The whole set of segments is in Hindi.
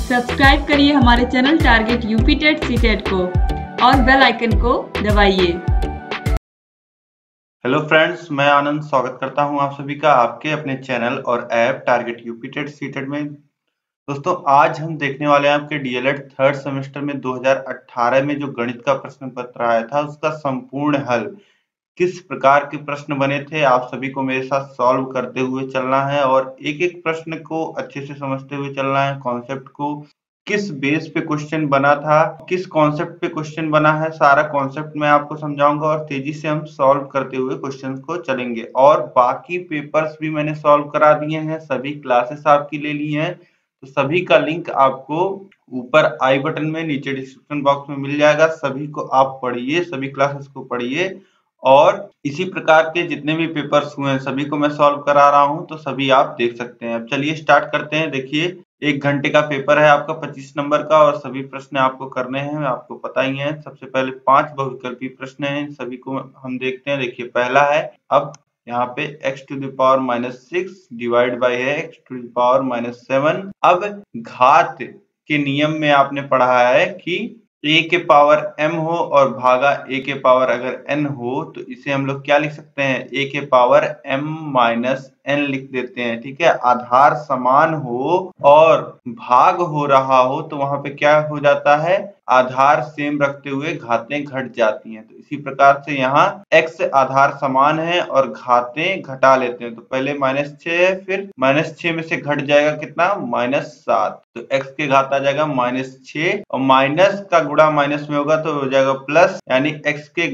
सब्सक्राइब करिए हमारे channel target UP TET CTET को और बेल आइकन को दबाइए। हेलो फ्रेंड्स, मैं आनंद स्वागत करता हूं आप सभी का आपके अपने चैनल और app target UP TET CTET में। दोस्तों, आज हम देखने वाले हैं आपके डीएलएड थर्ड सेमेस्टर में 2018 में जो गणित का प्रश्न पत्र आया था उसका संपूर्ण हल। किस प्रकार के प्रश्न बने थे आप सभी को मेरे साथ सॉल्व करते हुए चलना है और एक एक प्रश्न को अच्छे से समझते हुए चलना है। कॉन्सेप्ट को किस बेस पे क्वेश्चन बना था, किस कॉन्सेप्ट पे क्वेश्चन बना है, सारा कॉन्सेप्ट मैं आपको समझाऊंगा और तेजी से हम सॉल्व करते हुए क्वेश्चन को चलेंगे। और बाकी पेपर्स भी मैंने सॉल्व करा दिए हैं, सभी क्लासेस आपकी ले ली हैं, तो सभी का लिंक आपको ऊपर आई बटन में नीचे डिस्क्रिप्शन बॉक्स में मिल जाएगा। सभी को आप पढ़िए, सभी क्लासेस को पढ़िए और इसी प्रकार के जितने भी पेपर्स हुए हैं सभी को मैं सॉल्व करा रहा हूं, तो सभी आप देख सकते हैं। अब चलिए स्टार्ट करते हैं। देखिए, 1 घंटे का पेपर है आपका 25 नंबर का और सभी प्रश्न आपको करने हैं, आपको पता ही है। सबसे पहले 5 बहुविकल्पी प्रश्न हैं, सभी को हम देखते हैं। देखिए, पहला है, अब यहाँ पे x⁻⁻6 डिवाइड बाई है x⁻⁻7। अब घात के नियम में आपने पढ़ा है कि a के पावर m हो और भागा a के पावर अगर n हो तो इसे हम लोग क्या लिख सकते हैं, a के पावर m माइनस n लिख देते हैं। ठीक है, आधार समान हो और भाग हो रहा हो तो वहां पे क्या हो जाता है, आधार सेम रखते हुए घातें घट जाती हैं। तो इसी प्रकार से यहाँ x आधार समान है और घातें घटा लेते हैं। तो पहले -6, फिर -6 में से घट जाएगा कितना, -7। तो x के घात आ जाएगा -6 और माइनस का गुणा माइनस में होगा तो हो जाएगा प्लस, यानी x के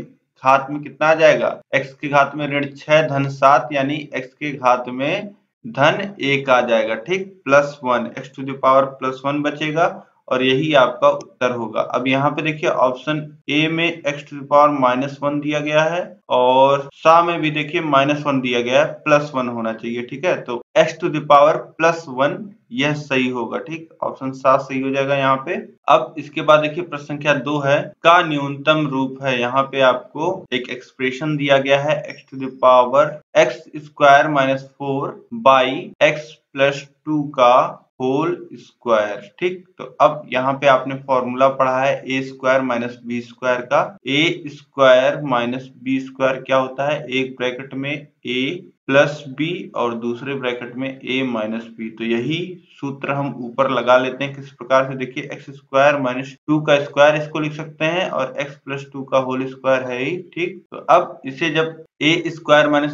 घात में कितना आ जाएगा, x के घात में ऋण 6 धन 7, यानी x के घात में धन 1 आ जाएगा। ठीक, +1 x⁻+1 बचेगा और यही आपका उत्तर होगा। अब यहाँ पे देखिए ऑप्शन ए में x⁻−1 दिया गया है और सा में भी देखिए -1 दिया गया है, +1 होना चाहिए। ठीक है, तो x⁻+1 यह सही होगा। ठीक, ऑप्शन सा सही हो जाएगा यहाँ पे। अब इसके बाद देखिए प्रश्न संख्या 2 है, का न्यूनतम रूप है। यहाँ पे आपको एक एक्सप्रेशन दिया गया है x⁻x² बाई x+2 का होल स्क्वायर। ठीक, तो अब यहाँ पे आपने फॉर्मूला पढ़ा है a² - b² का। a² - b² क्या होता है, एक ब्रैकेट में a प्लस b और दूसरे ब्रैकेट में a माइनस b। तो यही सूत्र हम ऊपर लगा लेते हैं। किस प्रकार से, देखिए x² - 2 का स्क्वायर इसको लिख सकते हैं और x+2 का होल स्क्वायर है ही। ठीक, तो अब इसे जब a²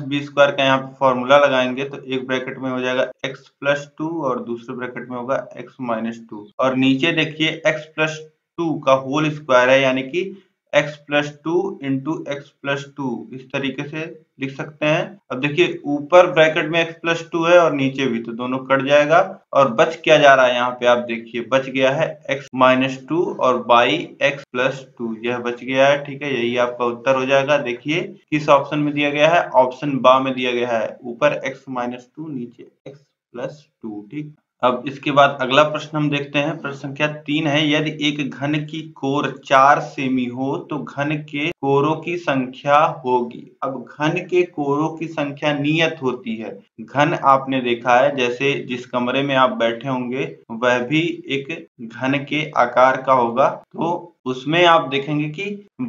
- b² का यहाँ पे फॉर्मूला लगाएंगे तो एक ब्रैकेट में हो जाएगा x+2 और दूसरे ब्रैकेट में होगा x-2 और नीचे देखिए x+2 का होल स्क्वायर है, यानी कि x+2 इंटू x+2 इस तरीके से लिख सकते हैं। अब देखिए ऊपर ब्रैकेट में x+2 है और नीचे भी, तो दोनों कट जाएगा और बच क्या जा रहा है, यहाँ पे आप देखिए बच गया है x-2 और बाई x+2 यह बच गया है। ठीक है, यही आपका उत्तर हो जाएगा। देखिए किस ऑप्शन में दिया गया है, ऑप्शन बा में दिया गया है, ऊपर x-2 नीचे x+2। ठीक, अब इसके बाद अगला प्रश्न हम देखते हैं। प्रश्न संख्या 3 है, यदि एक घन की कोर 4 सेमी हो तो घन के कोरों की संख्या होगी। अब घन के कोरों की संख्या नियत होती है। घन आपने देखा है, जैसे जिस कमरे में आप बैठे होंगे वह भी एक घन के आकार का होगा, तो उसमें आप देखेंगे कि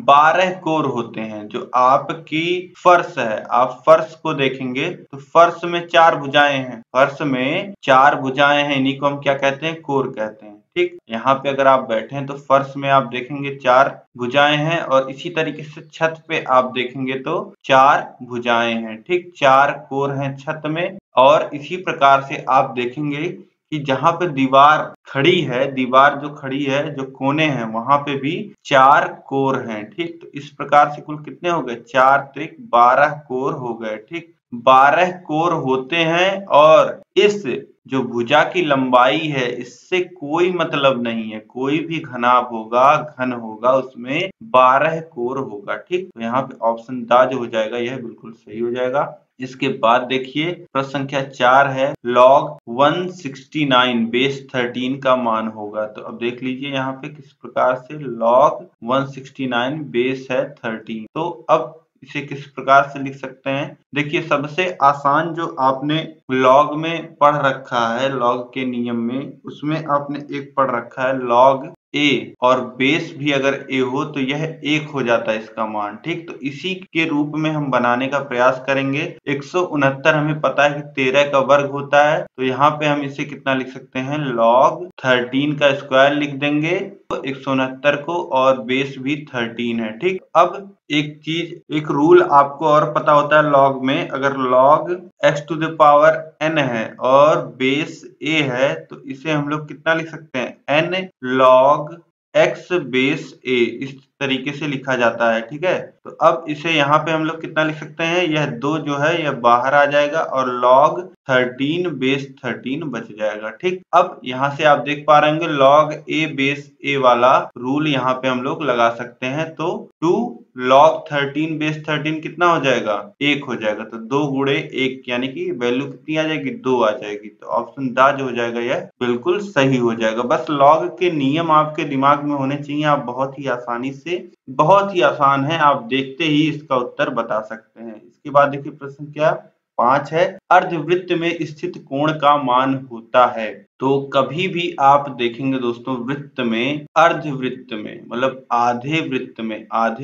12 कोर होते हैं। जो आपकी फर्श है, आप फर्श को देखेंगे तो फर्श में 4 भुजाएं हैं, फर्श में 4 भुजाएं हैं, इन्हीं को हम क्या कहते हैं, कोर कहते हैं। ठीक, यहाँ पे अगर आप बैठे हैं तो फर्श में आप देखेंगे 4 भुजाएं हैं और इसी तरीके से छत पे आप देखेंगे तो 4 भुजाएं हैं। ठीक, 4 कोर हैं छत में और इसी प्रकार से आप देखेंगे कि जहां पे दीवार खड़ी है, दीवार जो खड़ी है, जो कोने हैं वहां पे भी 4 कोर हैं। ठीक, तो इस प्रकार से कुल कितने हो गए, 4 त्रिक 12 कोर हो गए। ठीक, 12 कोर होते हैं और इस जो भुजा की लंबाई है इससे कोई मतलब नहीं है, कोई भी घनाभ होगा, घन होगा, उसमें 12 कोर होगा। ठीक, तो यहाँ पे ऑप्शन दा जो हो जाएगा यह बिल्कुल सही हो जाएगा। इसके बाद देखिए प्रश्न संख्या 4 है, log 169 बेस 13 का मान होगा। तो अब देख लीजिए यहाँ पे किस प्रकार से log 169 बेस है 13। तो अब इसे किस प्रकार से लिख सकते हैं? देखिए, सबसे आसान जो आपने लॉग में पढ़ रखा है, लॉग के नियम में, उसमें आपने एक पढ़ रखा है लॉग ए, और बेस भी अगर ए हो तो यह 1 हो जाता है इसका मान। ठीक, तो इसी के रूप में हम बनाने का प्रयास करेंगे। 169 हमें पता है कि 13 का वर्ग होता है, तो यहाँ पे हम इसे कितना लिख सकते हैं, log 13 का स्क्वायर लिख देंगे, तो 169 को, और बेस भी 13 है। ठीक, अब एक चीज, एक रूल आपको और पता होता है लॉग में, अगर log x to the power n है और बेस a है, तो इसे हम लोग कितना लिख सकते हैं, n log x base a, इस तरीके से लिखा जाता है। ठीक है, तो अब इसे यहाँ पे हम लोग कितना लिख सकते हैं, यह 2 जो है यह बाहर आ जाएगा और log 13 बेस 13 बच जाएगा। ठीक, अब यहाँ से आप देख पा रहे होंगे log a बेस a वाला रूल यहाँ पे हम लोग लगा सकते हैं, तो 2 log 13 बेस 13 कितना हो जाएगा, 1 हो जाएगा, तो 2 गुणे 1 यानी कि वैल्यू कितनी आ जाएगी, 2 आ जाएगी। तो ऑप्शन दा जो हो जाएगा यह बिल्कुल सही हो जाएगा। बस लॉग के नियम आपके दिमाग में होने चाहिए, आप बहुत ही आसानी से, बहुत ही आसान है, आप देखते ही इसका उत्तर बता सकते हैं। इसके बाद देखिए प्रश्न क्या 5 है, अर्धवृत्त में स्थित कोण का मान होता है। तो कभी भी आप देखेंगे दोस्तों, वृत्त में, अर्धवृत्त में मतलब आधे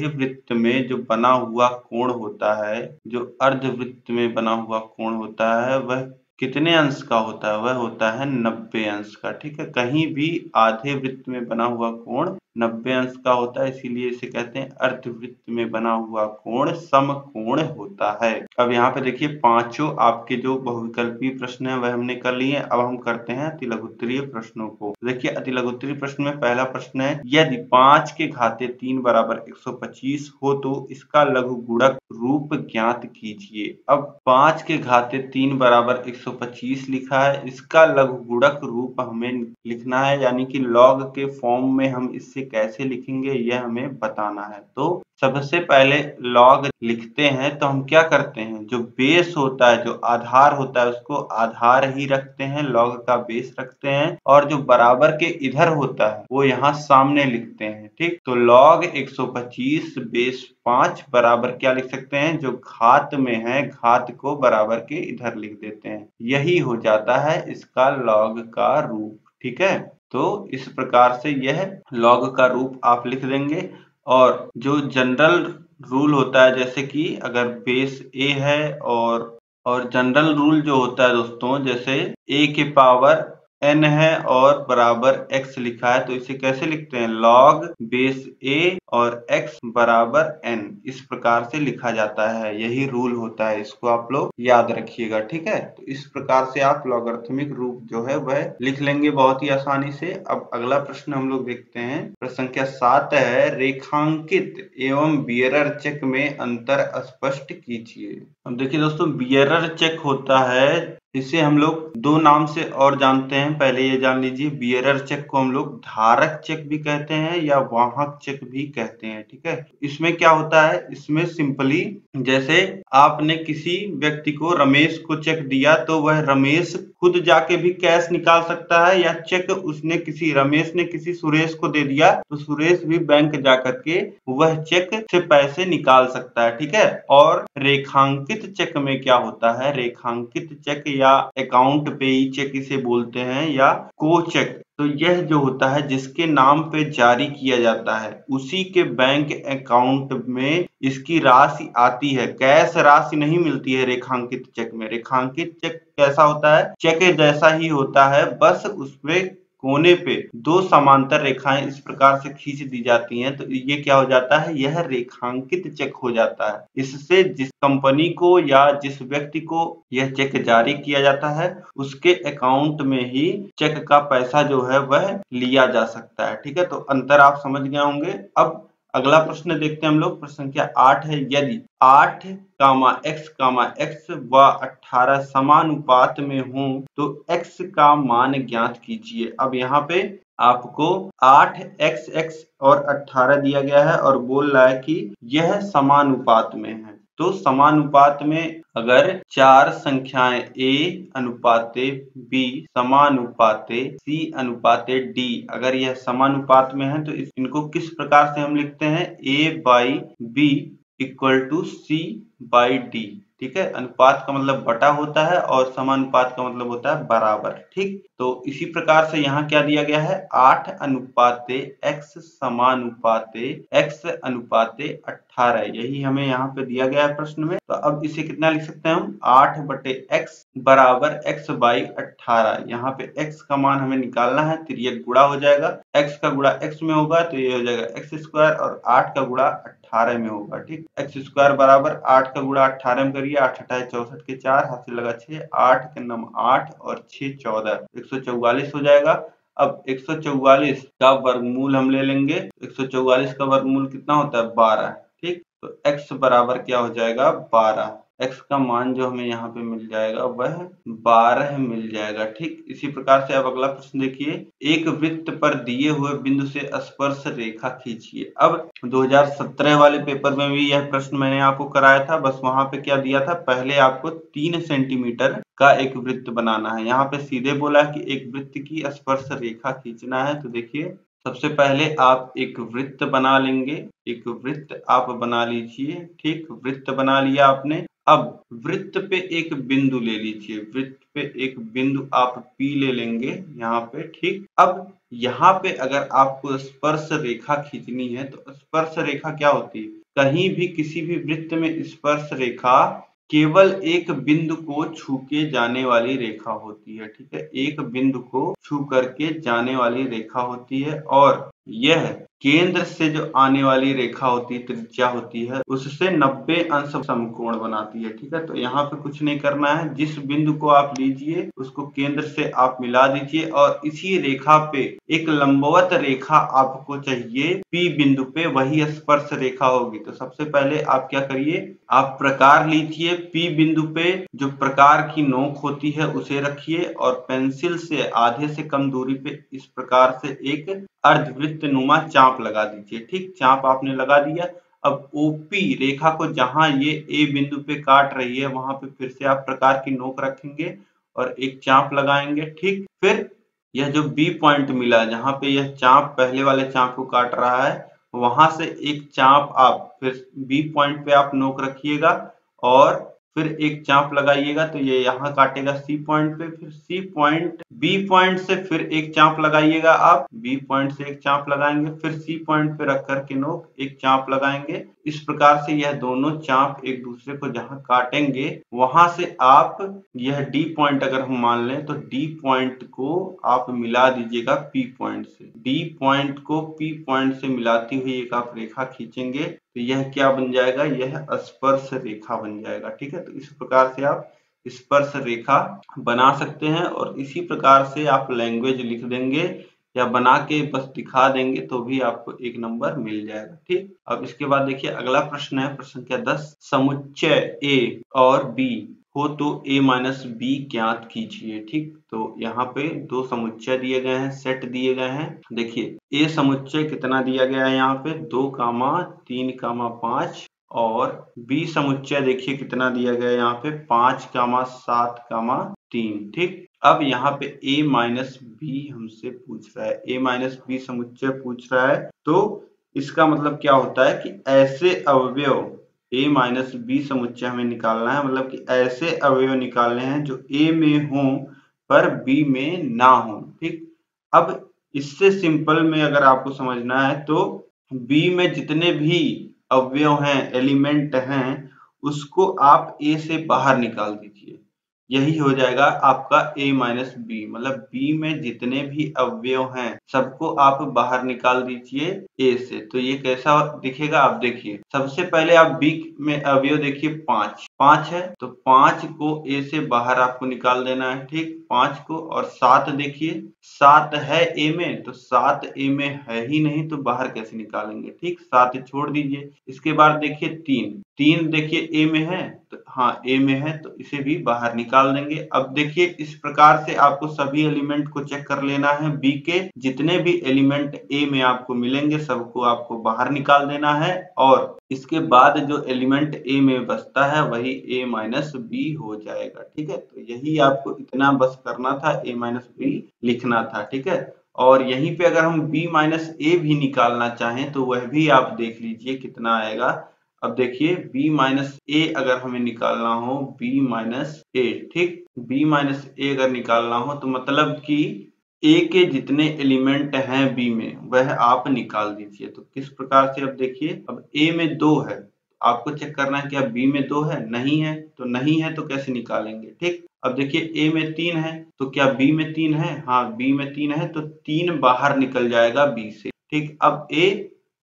वृत्त में जो बना हुआ कोण होता है, जो अर्धवृत्त में बना हुआ कोण होता है, वह कितने अंश का होता है, वह होता है 90 अंश का। ठीक है, कहीं भी आधे वृत्त में बना हुआ कोण 90 अंश का होता है, इसीलिए इसे कहते हैं अर्धवृत्त में बना हुआ कोण समकोण होता है। अब यहाँ पे देखिए पांचों आपके जो बहुविकल्पीय प्रश्न है वह हमने कर लिए। अब हम करते हैं अतिलघुत्तरीय प्रश्नों को। देखिए अतिलघुत्तरीय प्रश्न में पहला प्रश्न है, यदि 5 के घाते 3 बराबर 125 हो तो इसका लघुगुणक रूप ज्ञात कीजिए। अब 5 के घाते 3 बराबर 125 लिखा है, इसका लघुगुणक रूप हमें लिखना है, यानी कि लॉग के फॉर्म में हम इससे कैसे लिखेंगे यह हमें बताना है। तो सबसे पहले लॉग लिखते हैं, तो हम क्या करते हैं, जो बेस होता है, जो आधार होता है, उसको आधार ही रखते हैं, लॉग का बेस रखते हैं, और जो बराबर के इधर होता है वो यहाँ सामने लिखते हैं। ठीक, तो log 125 बेस 5 बराबर क्या लिख सकते हैं, जो घात में है घात को बराबर के इधर लिख देते हैं, यही हो जाता है इसका log का रूप। ठीक है, तो इस प्रकार से यह log का रूप आप लिख देंगे। और जो जनरल रूल होता है, जैसे कि अगर बेस a है और जनरल रूल जो होता है दोस्तों, जैसे a के पावर n है और बराबर x लिखा है, तो इसे कैसे लिखते हैं, log बेस a और x बराबर n, इस प्रकार से लिखा जाता है, यही रूल होता है, इसको आप लोग याद रखिएगा। ठीक है, तो इस प्रकार से आप लॉगरिथमिक रूप जो है वह लिख लेंगे बहुत ही आसानी से। अब अगला प्रश्न हम लोग देखते हैं, प्रश्न संख्या 7 है, रेखांकित एवं बियरर चेक में अंतर स्पष्ट कीजिए। अब देखिए दोस्तों, बियरर चेक होता है, इसे हम लोग 2 नाम से और जानते हैं, पहले ये जान लीजिए, बियरर चेक को हम लोग धारक चेक भी कहते हैं या वाहक चेक भी कहते हैं। ठीक है, इसमें क्या होता है, इसमें सिंपली जैसे आपने किसी व्यक्ति को, रमेश को चेक दिया, तो वह रमेश खुद जाके भी कैश निकाल सकता है, या चेक उसने रमेश ने किसी सुरेश को दे दिया तो सुरेश भी बैंक जाकर के वह चेक से पैसे निकाल सकता है। ठीक है, और रेखांकित चेक में क्या होता है, रेखांकित चेक या अकाउंट पेई चेक इसे बोलते हैं, या को चेक, तो यह जो होता है जिसके नाम पे जारी किया जाता है उसी के बैंक अकाउंट में इसकी राशि आती है, कैश राशि नहीं मिलती है रेखांकित चेक में। रेखांकित चेक कैसा होता है, चेक जैसा ही होता है, बस उसमें कोने पे 2 समांतर रेखाएं इस प्रकार से खींच दी जाती हैं, तो ये क्या हो जाता है, यह रेखांकित चेक हो जाता है। इससे जिस कंपनी को या जिस व्यक्ति को यह चेक जारी किया जाता है उसके अकाउंट में ही चेक का पैसा जो है वह लिया जा सकता है। ठीक है, तो अंतर आप समझ गए होंगे। अब अगला प्रश्न देखते हैं हम लोग, प्रश्न संख्या 8 है, यदि 8, x व 18 समानुपात में हो तो x का मान ज्ञात कीजिए। अब यहाँ पे आपको 8x और 18 दिया गया है और बोल रहा है कि यह समानुपात में है। तो समानुपात में अगर 4 संख्याएं a अनुपाते b समानुपाते c अनुपाते d, अगर यह समानुपात में है तो इनको किस प्रकार से हम लिखते हैं, a by b equal to C by D. ठीक है, अनुपात का मतलब बटा होता है और समानुपात का मतलब होता है बराबर। ठीक, तो इसी प्रकार से यहाँ क्या दिया गया है, 8 अनुपाते x समानुपाते x अनुपाते 18, यही हमें यहाँ पे दिया गया है प्रश्न में। तो अब इसे कितना लिख सकते हैं हम, 8 बटे x बराबर x बाई 18। यहाँ पे x का मान हमें निकालना है, तिर्यक गुणा हो जाएगा, x का गुणा x में होगा तो ये हो जाएगा x स्क्वायर और 8 का गुणा 18 में होगा। ठीक, x स्क्वायर बराबर 8 का गुणा 18 में करिए, 8 8 64 के 4, हाथ से लगा 6, 8 के नम 8 और 6 14, 144 हो जाएगा। अब 144 का वर्गमूल हम ले लेंगे, 144 का वर्गमूल कितना होता है, 12। ठीक, तो x बराबर क्या हो जाएगा, 12। x का मान जो हमें यहाँ पे मिल जाएगा वह 12 मिल जाएगा। ठीक, इसी प्रकार से अब अगला प्रश्न देखिए, एक वृत्त पर दिए हुए बिंदु से स्पर्श रेखा खींचिए। अब 2017 वाले पेपर में भी यह प्रश्न मैंने आपको कराया था, बस वहां पे क्या दिया था, पहले आपको 3 सेंटीमीटर का एक वृत्त बनाना है। यहाँ पे सीधे बोला कि एक वृत्त की स्पर्श रेखा खींचना है। तो देखिए, सबसे पहले आप एक वृत्त बना लेंगे, एक वृत्त आप बना लीजिए। ठीक, वृत्त बना लिया आपने। अब वृत्त पे एक बिंदु ले लीजिए, वृत्त पे एक बिंदु आप P ले लेंगे यहाँ पे। ठीक, अब यहाँ पे अगर आपको स्पर्श रेखा खींचनी है तो स्पर्श रेखा क्या होती है, कहीं भी किसी भी वृत्त में स्पर्श रेखा केवल एक बिंदु को छू के जाने वाली रेखा होती है। ठीक है, एक बिंदु को छू करके जाने वाली रेखा होती है और यह केंद्र से जो आने वाली रेखा होती है, त्रिज्या होती है, उससे 90 अंश समकोण बनाती है। ठीक है, तो यहाँ पे कुछ नहीं करना है, जिस बिंदु को आप लीजिए उसको केंद्र से आप मिला दीजिए और इसी रेखा पे एक लंबवत रेखा आपको चाहिए P बिंदु पे, वही स्पर्श रेखा होगी। तो सबसे पहले आप क्या करिए, आप प्रकार लीजिए, P बिंदु पे जो प्रकार की नोक होती है उसे रखिए और पेंसिल से आधे से कम दूरी पे इस प्रकार से एक अर्धवृत्त नुमा चाप लगा दीजिए। ठीक, चाप आपने लगा दिया। अब OP रेखा को जहां ये A बिंदु पे काट रही है वहां पे फिर से आप प्रकार की नोक रखेंगे और एक चाप लगाएंगे। ठीक, फिर यह जो B पॉइंट मिला, जहां पे यह चाप पहले वाले चाप को काट रहा है, वहां से एक चाप आप फिर B पॉइंट पे आप नोक रखिएगा और फिर एक चाप लगाइएगा, तो ये यहाँ काटेगा C पॉइंट पे, फिर C पॉइंट B पॉइंट से फिर एक चाप लगाइएगा, आप B पॉइंट से एक चाप लगाएंगे, फिर C पॉइंट पे रख कर के नोक एक चाप लगाएंगे। इस प्रकार से यह दोनों चाप एक दूसरे को जहां काटेंगे वहां से आप यह D पॉइंट अगर हम मान लें तो D पॉइंट को आप मिला दीजिएगा P पॉइंट से। D पॉइंट को P पॉइंट से मिलाती हुई एक आप रेखा खींचेंगे तो यह क्या बन जाएगा, यह स्पर्श रेखा बन जाएगा। ठीक है, तो इस प्रकार से आप स्पर्श रेखा बना सकते हैं और इसी प्रकार से आप लैंग्वेज लिख देंगे या बना के बस दिखा देंगे तो भी आपको 1 नंबर मिल जाएगा। ठीक, अब इसके बाद देखिए अगला प्रश्न है, प्रश्न संख्या 10, समुच्चय A और B हो तो A माइनस B ज्ञात कीजिए। ठीक, तो यहाँ पे दो समुच्चय दिए गए हैं, सेट दिए गए हैं। देखिए A समुच्चय कितना दिया गया है, यहाँ पे 2, 3, 5 और B समुच्चय देखिए कितना दिया गया है, यहाँ पे 5, 7, 3। ठीक, अब यहाँ पे A माइनस B हमसे पूछ रहा है, A माइनस B समुच्चय पूछ रहा है, तो इसका मतलब क्या होता है कि ऐसे अवयव A माइनस B समुच्चय हमें निकालना है, मतलब कि ऐसे अवयव निकालने हैं जो A में हों पर B में ना हो। ठीक, अब इससे सिंपल में अगर आपको समझना है तो B में जितने भी अवयव हैं, एलिमेंट हैं, उसको आप A से बाहर निकाल दीजिए, यही हो जाएगा आपका A माइनस B। मतलब B में जितने भी अवयव हैं सबको आप बाहर निकाल दीजिए A से। तो ये कैसा दिखेगा, आप देखिए, सबसे पहले आप B में अवयव देखिए 5 है, तो 5 को A से बाहर आपको निकाल देना है। ठीक, 5 को, और 7 देखिए, 7 है A में, तो 7 A में है ही नहीं तो बाहर कैसे निकालेंगे। ठीक, 7 छोड़ दीजिए। इसके बाद देखिए 3 देखिए A में है, तो हाँ A में है तो इसे भी बाहर निकाल देंगे। अब देखिए इस प्रकार से आपको सभी एलिमेंट को चेक कर लेना है, B के जितने भी एलिमेंट A में आपको मिलेंगे सबको आपको बाहर निकाल देना है और इसके बाद जो एलिमेंट A में बचता है वही A माइनस B हो जाएगा। ठीक है, तो यही आपको इतना बस करना था, A माइनस B लिखना था। ठीक है, और यहीं पे अगर हम B माइनस A भी निकालना चाहें तो वह भी आप देख लीजिए कितना आएगा। अब देखिए b माइनस ए अगर हमें निकालना हो b माइनस ए, ठीक, b माइनस ए अगर निकालना हो तो मतलब कि a के जितने एलिमेंट हैं b में वह आप निकाल दीजिए। तो किस प्रकार से, अब देखिए अब a में 2 है, आपको चेक करना है क्या b में 2 है, नहीं है, तो नहीं है तो कैसे निकालेंगे, ठीक। अब देखिए a में 3 है तो क्या b में 3 है, हाँ b में 3 है तो 3 बाहर निकल जाएगा b से, ठीक। अब a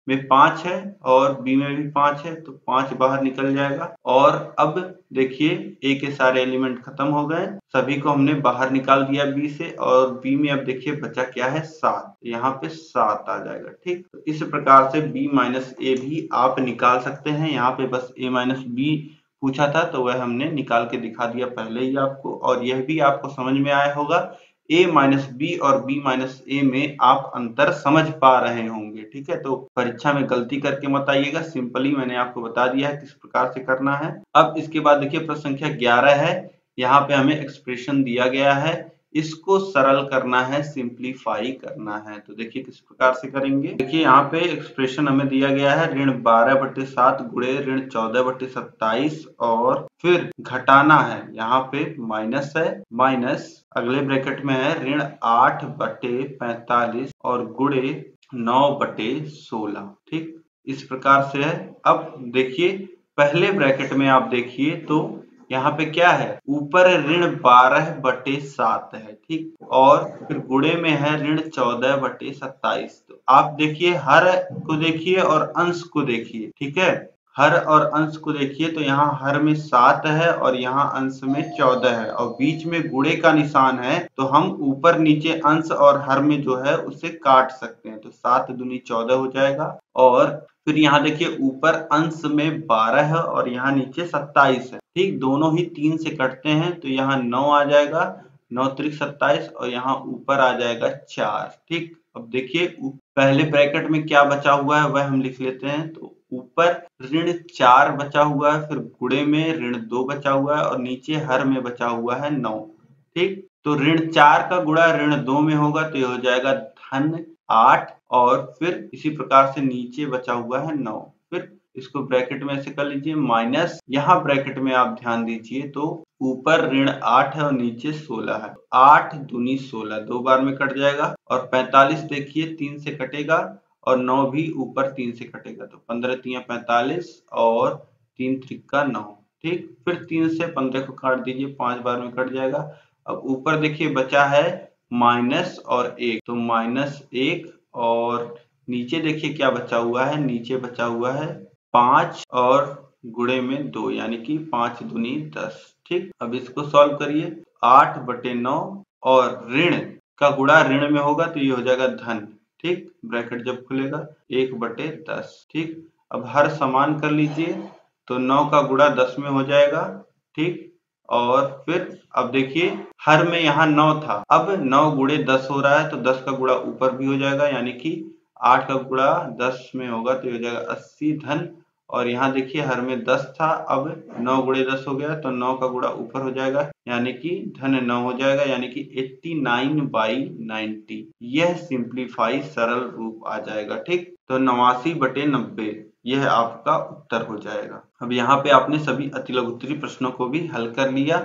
में 5 है और b में भी 5 है तो 5 बाहर निकल जाएगा। और अब देखिए a के सारे एलिमेंट खत्म हो गए, सभी को हमने बाहर निकाल दिया b से, और b में अब देखिए बचा क्या है 7, यहाँ पे 7 आ जाएगा, ठीक। तो इस प्रकार से b माइनस ए भी आप निकाल सकते हैं। यहाँ पे बस a माइनस बी पूछा था तो वह हमने निकाल के दिखा दिया पहले ही आपको, और यह भी आपको समझ में आया होगा a माइनस बी और b माइनस ए में आप अंतर समझ पा रहे होंगे, ठीक है। तो परीक्षा में गलती करके मत आइएगा, सिंपली मैंने आपको बता दिया है किस प्रकार से करना है। अब इसके बाद देखिए प्रश्न संख्या 11 है, यहाँ पे हमें एक्सप्रेशन दिया गया है, इसको सरल करना है, सिंप्लीफाई करना है। तो देखिए किस प्रकार से करेंगे। देखिए यहाँ पे एक्सप्रेशन हमें दिया गया है ऋण 12/7 गुणे ऋण 14/27 और फिर घटाना है, यहाँ पे माइनस है, माइनस अगले ब्रैकेट में है ऋण 8/45 और गुणे 9/16, ठीक, इस प्रकार से है। अब देखिए पहले ब्रैकेट में आप देखिए तो यहाँ पे क्या है, ऊपर ऋण 12/7 है, ठीक, और फिर गुणे में है ऋण 14/27। तो आप देखिए हर को देखिए और अंश को देखिए, ठीक है, हर और अंश को देखिए तो यहाँ हर में 7 है और यहाँ अंश में 14 है और बीच में गुणे का निशान है, तो हम ऊपर नीचे अंश और हर में जो है उसे काट सकते हैं। तो 7 दूनी 14 हो जाएगा, और फिर यहाँ देखिए ऊपर अंश में 12 है और यहाँ नीचे 27 है, ठीक, दोनों ही 3 से कटते हैं तो यहाँ 9 आ जाएगा, 9 त्रिक 27 और यहाँ ऊपर आ जाएगा 4, ठीक। अब देखिए पहले ब्रैकेट में क्या बचा हुआ है वह हम लिख लेते हैं। तो ऊपर ऋण 4 बचा हुआ है, फिर गुणे में ऋण 2 बचा हुआ है और नीचे हर में बचा हुआ है 9, ठीक। तो ऋण 4 का गुणा ऋण 2 में होगा तो ये हो जाएगा धन 8, और फिर इसी प्रकार से नीचे बचा हुआ है 9, फिर इसको ब्रैकेट में ऐसे कर लीजिए माइनस, यहाँ ब्रैकेट में आप ध्यान दीजिए तो ऊपर ऋण 8 है और नीचे 16 है, 8 दूनी 16 दो बार में कट जाएगा, और 45 देखिए 3 से कटेगा और 9 भी ऊपर 3 से कटेगा, तो 15 तिया 45 और 3 त्रिका 9, ठीक। फिर 3 से 15 को काट दीजिए, 5 बार में कट जाएगा। अब ऊपर देखिए बचा है माइनस और 1, तो -1, और नीचे देखिए क्या बचा हुआ है, नीचे बचा हुआ है 5 और गुणे में 2 यानी कि 5 दूनी 10, ठीक। अब इसको सॉल्व करिए, 8/9 और ऋण का गुणा ऋण में होगा तो ये हो जाएगा धन, ठीक, ब्रैकेट जब खुलेगा 1/10, ठीक। अब हर समान कर लीजिए तो 9 का गुणा 10 में हो जाएगा, ठीक, और फिर अब देखिए हर में यहाँ 9 था, अब 9 गुणे 10 हो रहा है तो 10 का गुणा ऊपर भी हो जाएगा, यानी कि 8 का गुणा 10 में होगा तो ये हो जाएगा 80 धन, और यहाँ देखिए हर में 10 था, अब 9 गुणे 10 हो गया तो 9 का गुणा ऊपर हो जाएगा यानी कि धन 9 हो जाएगा, यानी कि 89/90, यह सिंप्लीफाई सरल रूप आ जाएगा, ठीक। तो 89/90 यह आपका उत्तर हो जाएगा। अब यहाँ पे आपने सभी अतिलघुत्तरीय प्रश्नों को भी हल कर लिया।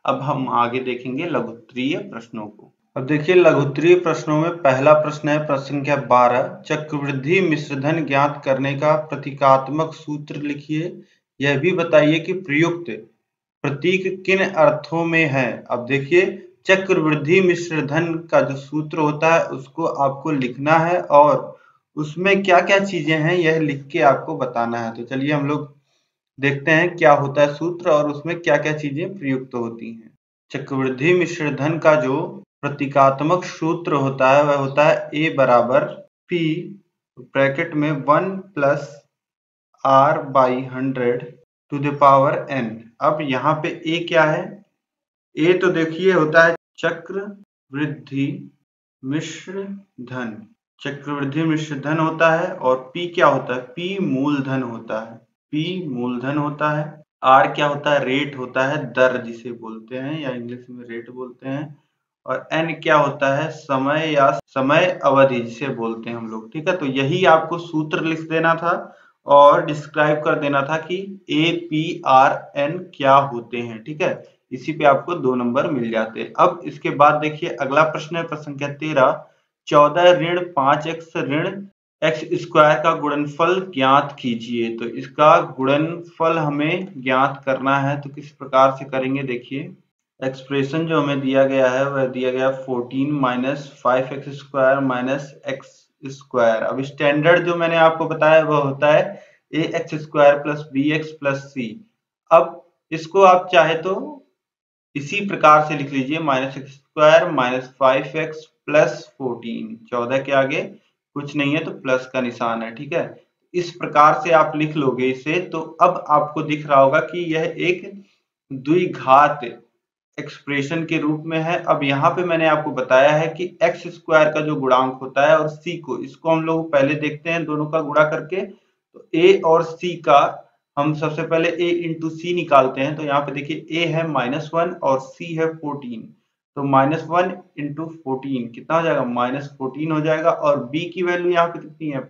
अब हम आगे देखेंगे लघुत्तरीय प्रश्नों को। अब देखिए लघुत्तरीय प्रश्नों में पहला प्रश्न है प्रश्न संख्या 12, चक्रवृद्धि मिश्रधन ज्ञात करने का प्रतीकात्मक सूत्र लिखिए, यह भी बताइए कि प्रयुक्त प्रतीक किन अर्थों में है। अब देखिए चक्रवृद्धि मिश्रधन का जो सूत्र होता है उसको आपको लिखना है और उसमें क्या क्या चीजें हैं यह लिख के आपको बताना है। तो चलिए हम लोग देखते हैं क्या होता है सूत्र और उसमें क्या क्या चीजें प्रयुक्त होती हैं। चक्रवृद्धि मिश्रधन का जो प्रतीकात्मक सूत्र होता है वह होता है a बराबर p ब्रैकेट में 1 + r/100 to the power n। अब यहाँ पे a क्या है, a तो देखिए होता है चक्रवृद्धि मिश्रधन, चक्रवृद्धि मिश्रधन होता है, और p क्या होता है, p मूलधन होता है, p मूलधन होता है। r क्या होता है, रेट होता है, दर जिसे बोलते हैं या इंग्लिश में रेट बोलते हैं, और n क्या होता है, समय या समय अवधि जिसे बोलते हैं हम लोग, ठीक है। तो यही आपको सूत्र लिख देना था और डिस्क्राइब कर देना था कि APRN क्या होते हैं, ठीक है। इसी पे आपको 2 नंबर मिल जाते हैं। अब इसके बाद देखिए अगला प्रश्न है प्रश्न संख्या 13, 14 ऋण 5x ऋण x स्क्वायर का गुणनफल ज्ञात कीजिए। तो इसका गुणनफल हमें ज्ञात करना है, तो किस प्रकार से करेंगे देखिए। एक्सप्रेशन जो हमें दिया गया है वह दिया गया 14 minus 5x square minus x square. अब स्टैंडर्ड जो मैंने आपको बताया वह होता है ax square plus bx plus c। अब इसको आप चाहे तो इसी प्रकार से लिख लीजिए, minus x square minus 5x plus 14, 14 के आगे कुछ नहीं है तो प्लस का निशान है, ठीक है। इस प्रकार से आप लिख लोगे इसे, तो अब आपको दिख रहा होगा कि यह एक द्विघात एक्सप्रेशन के रूप में है। अब यहाँ पे मैंने आपको बताया है कि एक्स स्क्वायर का जो गुणांक होता है और सी को, इसको हम लोग पहले देखते हैं दोनों का गुणा करके। तो ए और सी का हम सबसे पहले a इंटू सी निकालते हैं। तो यहाँ पे देखिए a है -1 और c है 14। तो -1 इंटू 14 कितना हो जाएगा, -14 हो जाएगा। और b की वैल्यू यहाँ पे कितनी है,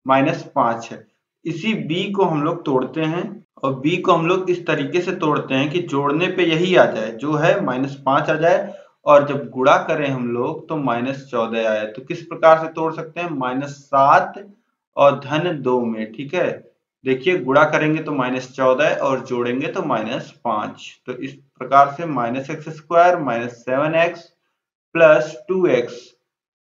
-5 है। इसी b को हम लोग तोड़ते हैं और b को हम लोग इस तरीके से तोड़ते हैं कि जोड़ने पे यही आ जाए, जो है -5 आ जाए, और जब गुणा करें हम लोग तो -14 आए। तो किस प्रकार से तोड़ सकते हैं, -7 और -2 में, ठीक है। देखिए गुणा करेंगे तो -14 और जोड़ेंगे तो -5। तो इस प्रकार से -x square -7x plus 2x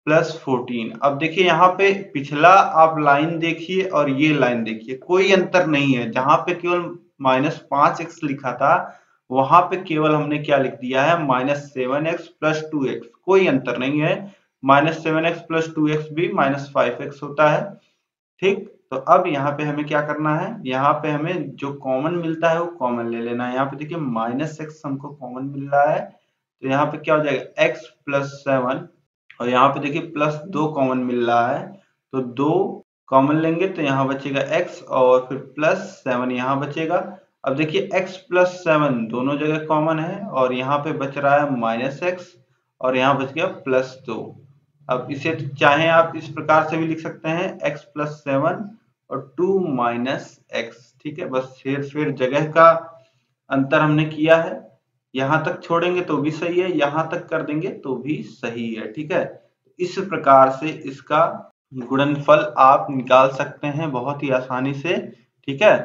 plus 14। अब देखिए यहाँ पे पिछला आप लाइन देखिए और ये लाइन देखिए, कोई अंतर नहीं है। जहां पे केवल -5x लिखा था वहां पे केवल हमने क्या लिख दिया है, -7x प्लस 2x, कोई अंतर नहीं है। -7x प्लस 2x भी -5x होता है, ठीक। तो अब यहाँ पे हमें क्या करना है, यहाँ पे हमें जो कॉमन मिलता है वो कॉमन ले लेना है। यहाँ पे देखिए -x हमको कॉमन मिल रहा है, तो यहाँ पे क्या हो जाएगा, x प्लस 7, और यहाँ पे देखिए +2 कॉमन मिल रहा है, तो 2 कॉमन लेंगे तो यहाँ बचेगा x और फिर +7 यहाँ बचेगा। अब देखिए x प्लस 7 दोनों जगह कॉमन है और यहाँ पे बच रहा है -x और यहाँ बच गया +2। अब इसे चाहे आप इस प्रकार से भी लिख सकते हैं, x प्लस 7 और 2 माइनस एक्स, ठीक है। बस फिर जगह का अंतर हमने किया है। यहां तक छोड़ेंगे तो भी सही है, यहां तक कर देंगे तो भी सही है, ठीक है। इस प्रकार से इसका गुणनफल आप निकाल सकते हैं बहुत ही आसानी से, ठीक है।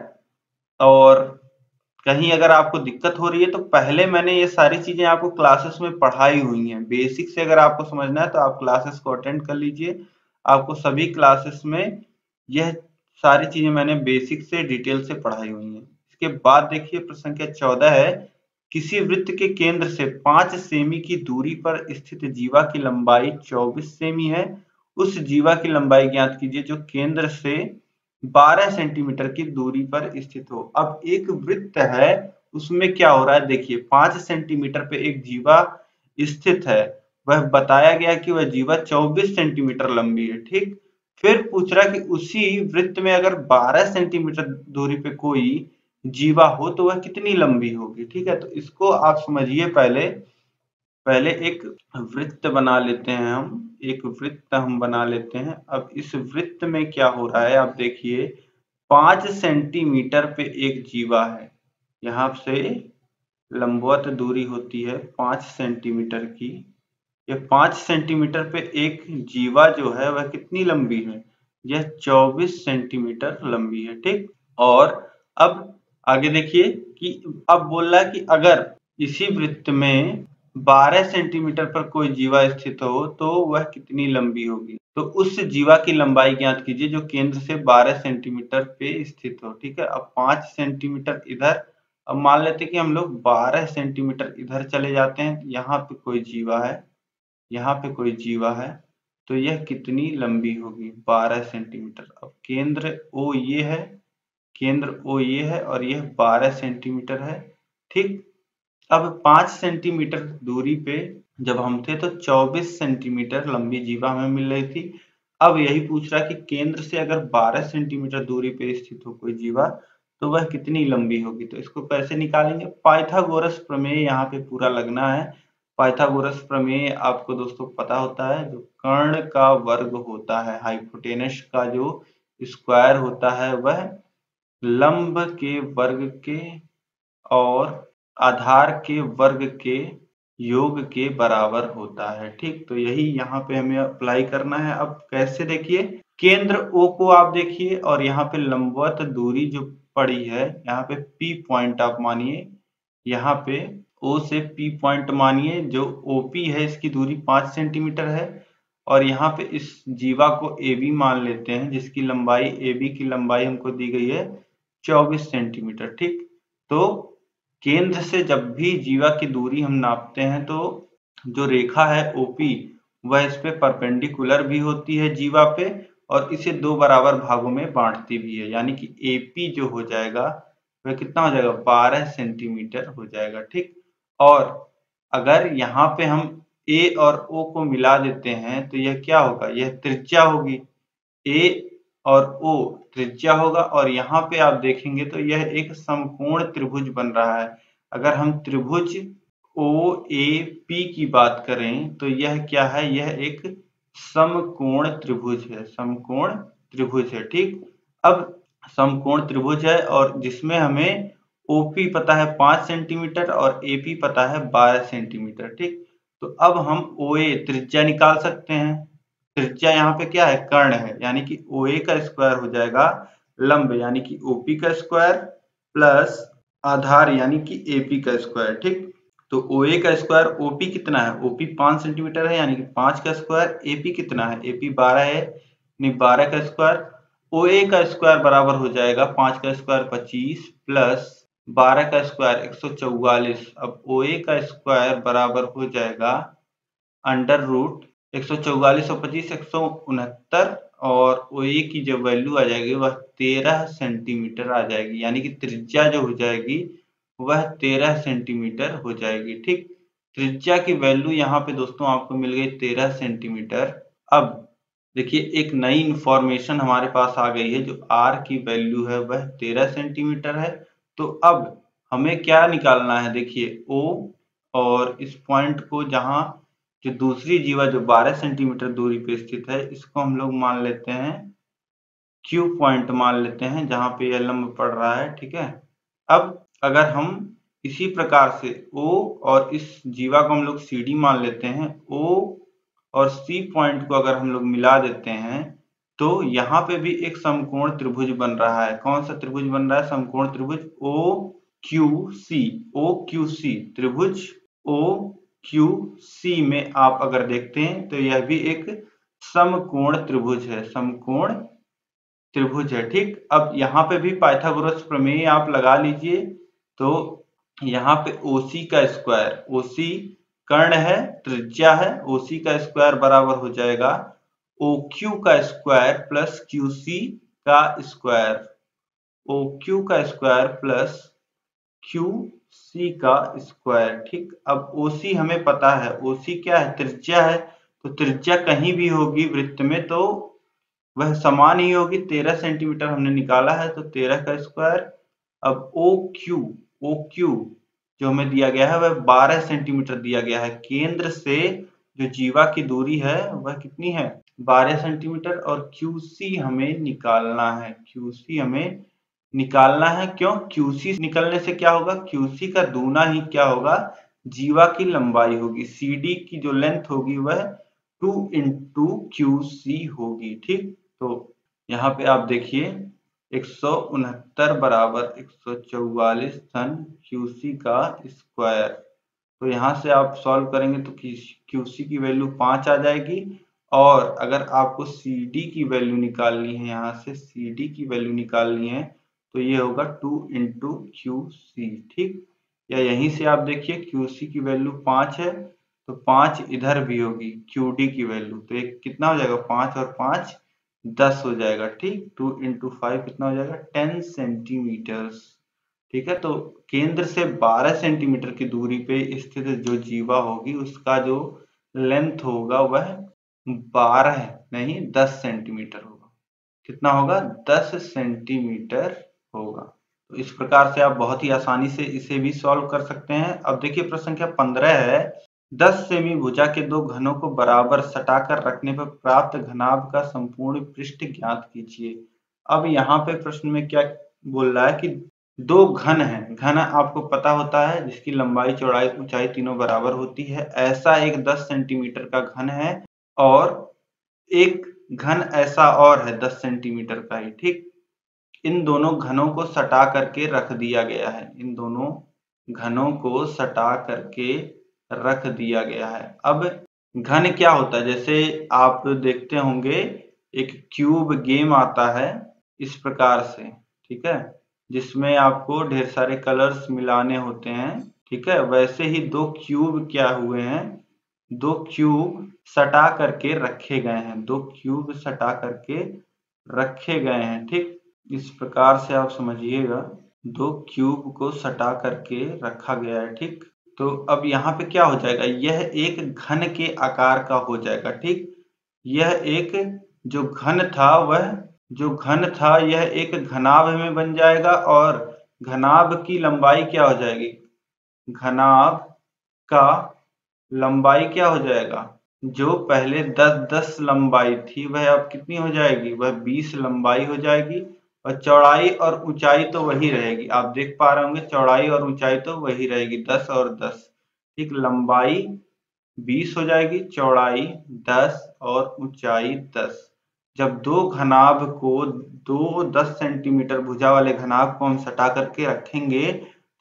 और कहीं अगर आपको दिक्कत हो रही है तो पहले मैंने ये सारी चीजें आपको क्लासेस में पढ़ाई हुई हैं। बेसिक से अगर आपको समझना है तो आप क्लासेस को अटेंड कर लीजिए। आपको सभी क्लासेस में यह सारी चीजें मैंने बेसिक से डिटेल से पढ़ाई हुई हैं। इसके बाद देखिए प्रश्न संख्या 14 है, किसी वृत्त के केंद्र से 5 सेमी की दूरी पर स्थित जीवा की लंबाई 24 सेमी है। उस जीवा की लंबाई ज्ञात कीजिए जो केंद्र से 12 सेंटीमीटर की दूरी पर स्थित हो। अब एक वृत्त है, उसमें क्या हो रहा है देखिए, 5 सेंटीमीटर पे एक जीवा स्थित है। वह बताया गया कि वह जीवा 24 सेंटीमीटर लंबी है, ठीक। फिर पूछ रहा कि उसी वृत्त में अगर 12 सेंटीमीटर दूरी पे कोई जीवा हो तो वह कितनी लंबी होगी, ठीक है। तो इसको आप समझिए, पहले एक वृत्त बना लेते हैं हम, एक वृत्त हम बना लेते हैं। अब इस वृत्त में क्या हो रहा है, आप देखिए 5 सेंटीमीटर पे एक जीवा है, यहाँ से लंबवत दूरी होती है 5 सेंटीमीटर की। ये 5 सेंटीमीटर पे एक जीवा जो है वह कितनी लंबी है, यह 24 सेंटीमीटर लंबी है, ठीक। और अब आगे देखिए कि अब बोल रहा है कि अगर इसी वृत्त में 12 सेंटीमीटर पर कोई जीवा स्थित हो तो वह कितनी लंबी होगी। तो उस जीवा की लंबाई ज्ञात कीजिए जो केंद्र से 12 सेंटीमीटर पे स्थित हो, ठीक है। अब 5 सेंटीमीटर इधर, अब मान लेते हैं कि हम लोग 12 सेंटीमीटर इधर चले जाते हैं, यहाँ पे कोई जीवा है, यहाँ पे कोई जीवा है, तो यह कितनी लंबी होगी, 12 सेंटीमीटर। अब केंद्र ओ ये है, केंद्र ओ ये है और यह 12 सेंटीमीटर है, ठीक। अब 5 सेंटीमीटर दूरी पे जब हम थे तो 24 सेंटीमीटर लंबी जीवा हमें मिल रही थी। अब यही पूछ रहा है कि केंद्र से अगर 12 सेंटीमीटर दूरी पे स्थित हो कोई जीवा तो वह कितनी लंबी होगी। तो इसको कैसे निकालेंगे, पाइथागोरस प्रमेय यहाँ पे पूरा लगना है। पाइथागोरस प्रमेय आपको दोस्तों पता होता है, जो कर्ण का वर्ग होता है, हाइपोटेनस का जो स्क्वायर होता है वह लंब के वर्ग के और आधार के वर्ग के योग के बराबर होता है। ठीक, तो यही यहाँ पे हमें अप्लाई करना है। अब कैसे, देखिए केंद्र O को आप देखिए और यहाँ पे लंबवत दूरी जो पड़ी है, यहाँ पे P पॉइंट आप मानिए, यहाँ पे O से P पॉइंट मानिए, जो OP है इसकी दूरी 5 सेंटीमीटर है और यहाँ पे इस जीवा को AB मान लेते हैं, जिसकी लंबाई AB की लंबाई हमको दी गई है 24 सेंटीमीटर। ठीक, तो केंद्र से जब भी जीवा की दूरी हम नापते हैं तो जो रेखा है OP वह इस पे परपेंडिकुलर भी होती है जीवा पे और इसे दो बराबर भागों में बांटती भी है, यानी कि AP जो हो जाएगा वह कितना हो जाएगा, 12 सेंटीमीटर हो जाएगा। ठीक, और अगर यहाँ पे हम A और O को मिला देते हैं तो यह क्या होगा, यह त्रिज्या होगी। A और O त्रिज्या होगा और यहाँ पे आप देखेंगे तो यह एक समकोण त्रिभुज बन रहा है। अगर हम त्रिभुज OAP की बात करें तो यह क्या है, यह एक समकोण त्रिभुज है, समकोण त्रिभुज है। ठीक, अब समकोण त्रिभुज है और जिसमें हमें OP पता है 5 सेंटीमीटर और AP पता है 12 सेंटीमीटर। ठीक, तो अब हम OA त्रिज्या निकाल सकते हैं। त्रिज्या यहाँ पे क्या है, कर्ण है, यानी कि OA का स्क्वायर हो जाएगा लंब यानी कि OP का स्क्वायर प्लस आधार यानी कि AP का स्क्वायर। ठीक, तो OA का स्क्वायर OP कितना है, OP 5 सेंटीमीटर है यानी कि 5 का स्क्वायर, AP कितना है, AP 12 है यानी 12 का स्क्वायर। OA का स्क्वायर बराबर हो जाएगा 5 का स्क्वायर 25 प्लस 12 का स्क्वायर 144। अब OA का स्क्वायर बराबर हो जाएगा अंडर रूट 144 और 25 169 और OA की जो वैल्यू आ जाएगी वह 13 सेंटीमीटर आ जाएगी, यानी कि त्रिज्या जो हो जाएगी वह 13 सेंटीमीटर हो जाएगी। ठीक, त्रिज्या की वैल्यू यहाँ पे दोस्तों आपको मिल गई 13 सेंटीमीटर। अब देखिए एक नई इंफॉर्मेशन हमारे पास आ गई है, जो R की वैल्यू है वह 13 सेंटीमीटर है। तो अब हमें क्या निकालना है, देखिए O और इस पॉइंट को जहां जो दूसरी जीवा जो 12 सेंटीमीटर दूरी पे स्थित है, इसको हम लोग मान लेते हैं Q पॉइंट मान लेते हैं, जहां पे यह लंब पड़ रहा है। ठीक है, अब अगर हम इसी प्रकार से O और इस जीवा को हम लोग CD मान लेते हैं, O और C पॉइंट को अगर हम लोग मिला देते हैं तो यहाँ पे भी एक समकोण त्रिभुज बन रहा है। कौन सा त्रिभुज बन रहा है, समकोण त्रिभुज OQC। OQC त्रिभुज OQC में आप अगर देखते हैं तो यह भी एक समकोण त्रिभुज है, समकोण त्रिभुज है। ठीक, अब यहाँ पे भी पाइथागोरस प्रमेय आप लगा लीजिए, तो यहाँ पे OC का स्क्वायर, OC कर्ण है, त्रिज्या है, OC का स्क्वायर बराबर हो जाएगा OQ का स्क्वायर प्लस QC का स्क्वायर, OQ का स्क्वायर प्लस QC का स्क्वायर। ठीक, अब OC हमें पता है, OC क्या है, त्रिज्या है, तो त्रिज्या कहीं भी होगी वृत्त में तो वह समान ही होगी। 13 सेंटीमीटर हमने निकाला है तो 13 का स्क्वायर। अब OQ जो हमें दिया गया है वह 12 सेंटीमीटर दिया गया है। केंद्र से जो जीवा की दूरी है वह कितनी है, 12 सेंटीमीटर और QC हमें निकालना है, QC हमें निकालना है। क्यों, QC निकलने से क्या होगा, QC का दूना ही क्या होगा, जीवा की लंबाई होगी। CD की जो लेंथ होगी वह 2 इंटू QC होगी। ठीक, तो यहाँ पे आप देखिए 169 बराबर 144 धन QC का स्क्वायर। तो यहाँ से आप सॉल्व करेंगे तो QC की वैल्यू 5 आ जाएगी और अगर आपको CD की वैल्यू निकालनी है, यहाँ से CD की वैल्यू निकालनी है तो ये होगा 2 इंटू QC। ठीक, या यहीं से आप देखिए QC की वैल्यू 5 है तो 5 इधर भी होगी QD की वैल्यू, तो एक कितना हो जाएगा, 5 और 5 10 हो जाएगा। ठीक, 2 इंटू 5 कितना हो जाएगा, 10 सेंटीमीटर्स। ठीक है, तो केंद्र से 12 सेंटीमीटर की दूरी पे स्थित जो जीवा होगी उसका जो लेंथ होगा वह 12 नहीं 10 सेंटीमीटर होगा। कितना होगा, 10 सेंटीमीटर होगा। तो इस प्रकार से आप बहुत ही आसानी से इसे भी सॉल्व कर सकते हैं। अब देखिए प्रश्न संख्या 15 है, 10 सेमी भुजा के दो घनों को बराबर सटाकर रखने पर प्राप्त घनाभ का संपूर्ण पृष्ठ ज्ञात कीजिए। अब यहाँ पे प्रश्न में क्या बोल रहा है कि दो घन है, घन आपको पता होता है जिसकी लंबाई चौड़ाई ऊंचाई तीनों बराबर होती है। ऐसा एक 10 सेंटीमीटर का घन है और एक घन ऐसा और है 10 सेंटीमीटर का ही, ठीक। इन दोनों घनों को सटा करके रख दिया गया है, इन दोनों घनों को सटा करके रख दिया गया है। अब घन क्या होता है, जैसे आप देखते होंगे एक क्यूब गेम आता है इस प्रकार से, ठीक है, जिसमें आपको ढेर सारे कलर्स मिलाने होते हैं, ठीक है। वैसे ही दो क्यूब क्या हुए हैं, दो क्यूब सटा करके रखे गए हैं, दो क्यूब सटा करके रखे गए हैं, ठीक। इस प्रकार से आप समझिएगा, दो क्यूब को सटा करके रखा गया है, ठीक। तो अब यहाँ पे क्या हो जाएगा, यह एक घन के आकार का हो जाएगा, ठीक। यह एक जो घन था यह एक घनाभ में बन जाएगा और घनाभ की लंबाई क्या हो जाएगी, घनाभ का लंबाई क्या हो जाएगा, जो पहले 10-10 लंबाई थी वह अब कितनी हो जाएगी, वह 20 लंबाई हो जाएगी। और चौड़ाई और ऊंचाई तो वही रहेगी, आप देख पा रहे होंगे चौड़ाई और ऊंचाई तो वही रहेगी 10 और 10, ठीक। लंबाई 20 हो जाएगी, चौड़ाई 10 और ऊंचाई 10। जब दो घनाभ को, दो 10 सेंटीमीटर भुजा वाले घनाभ को हम सटा करके रखेंगे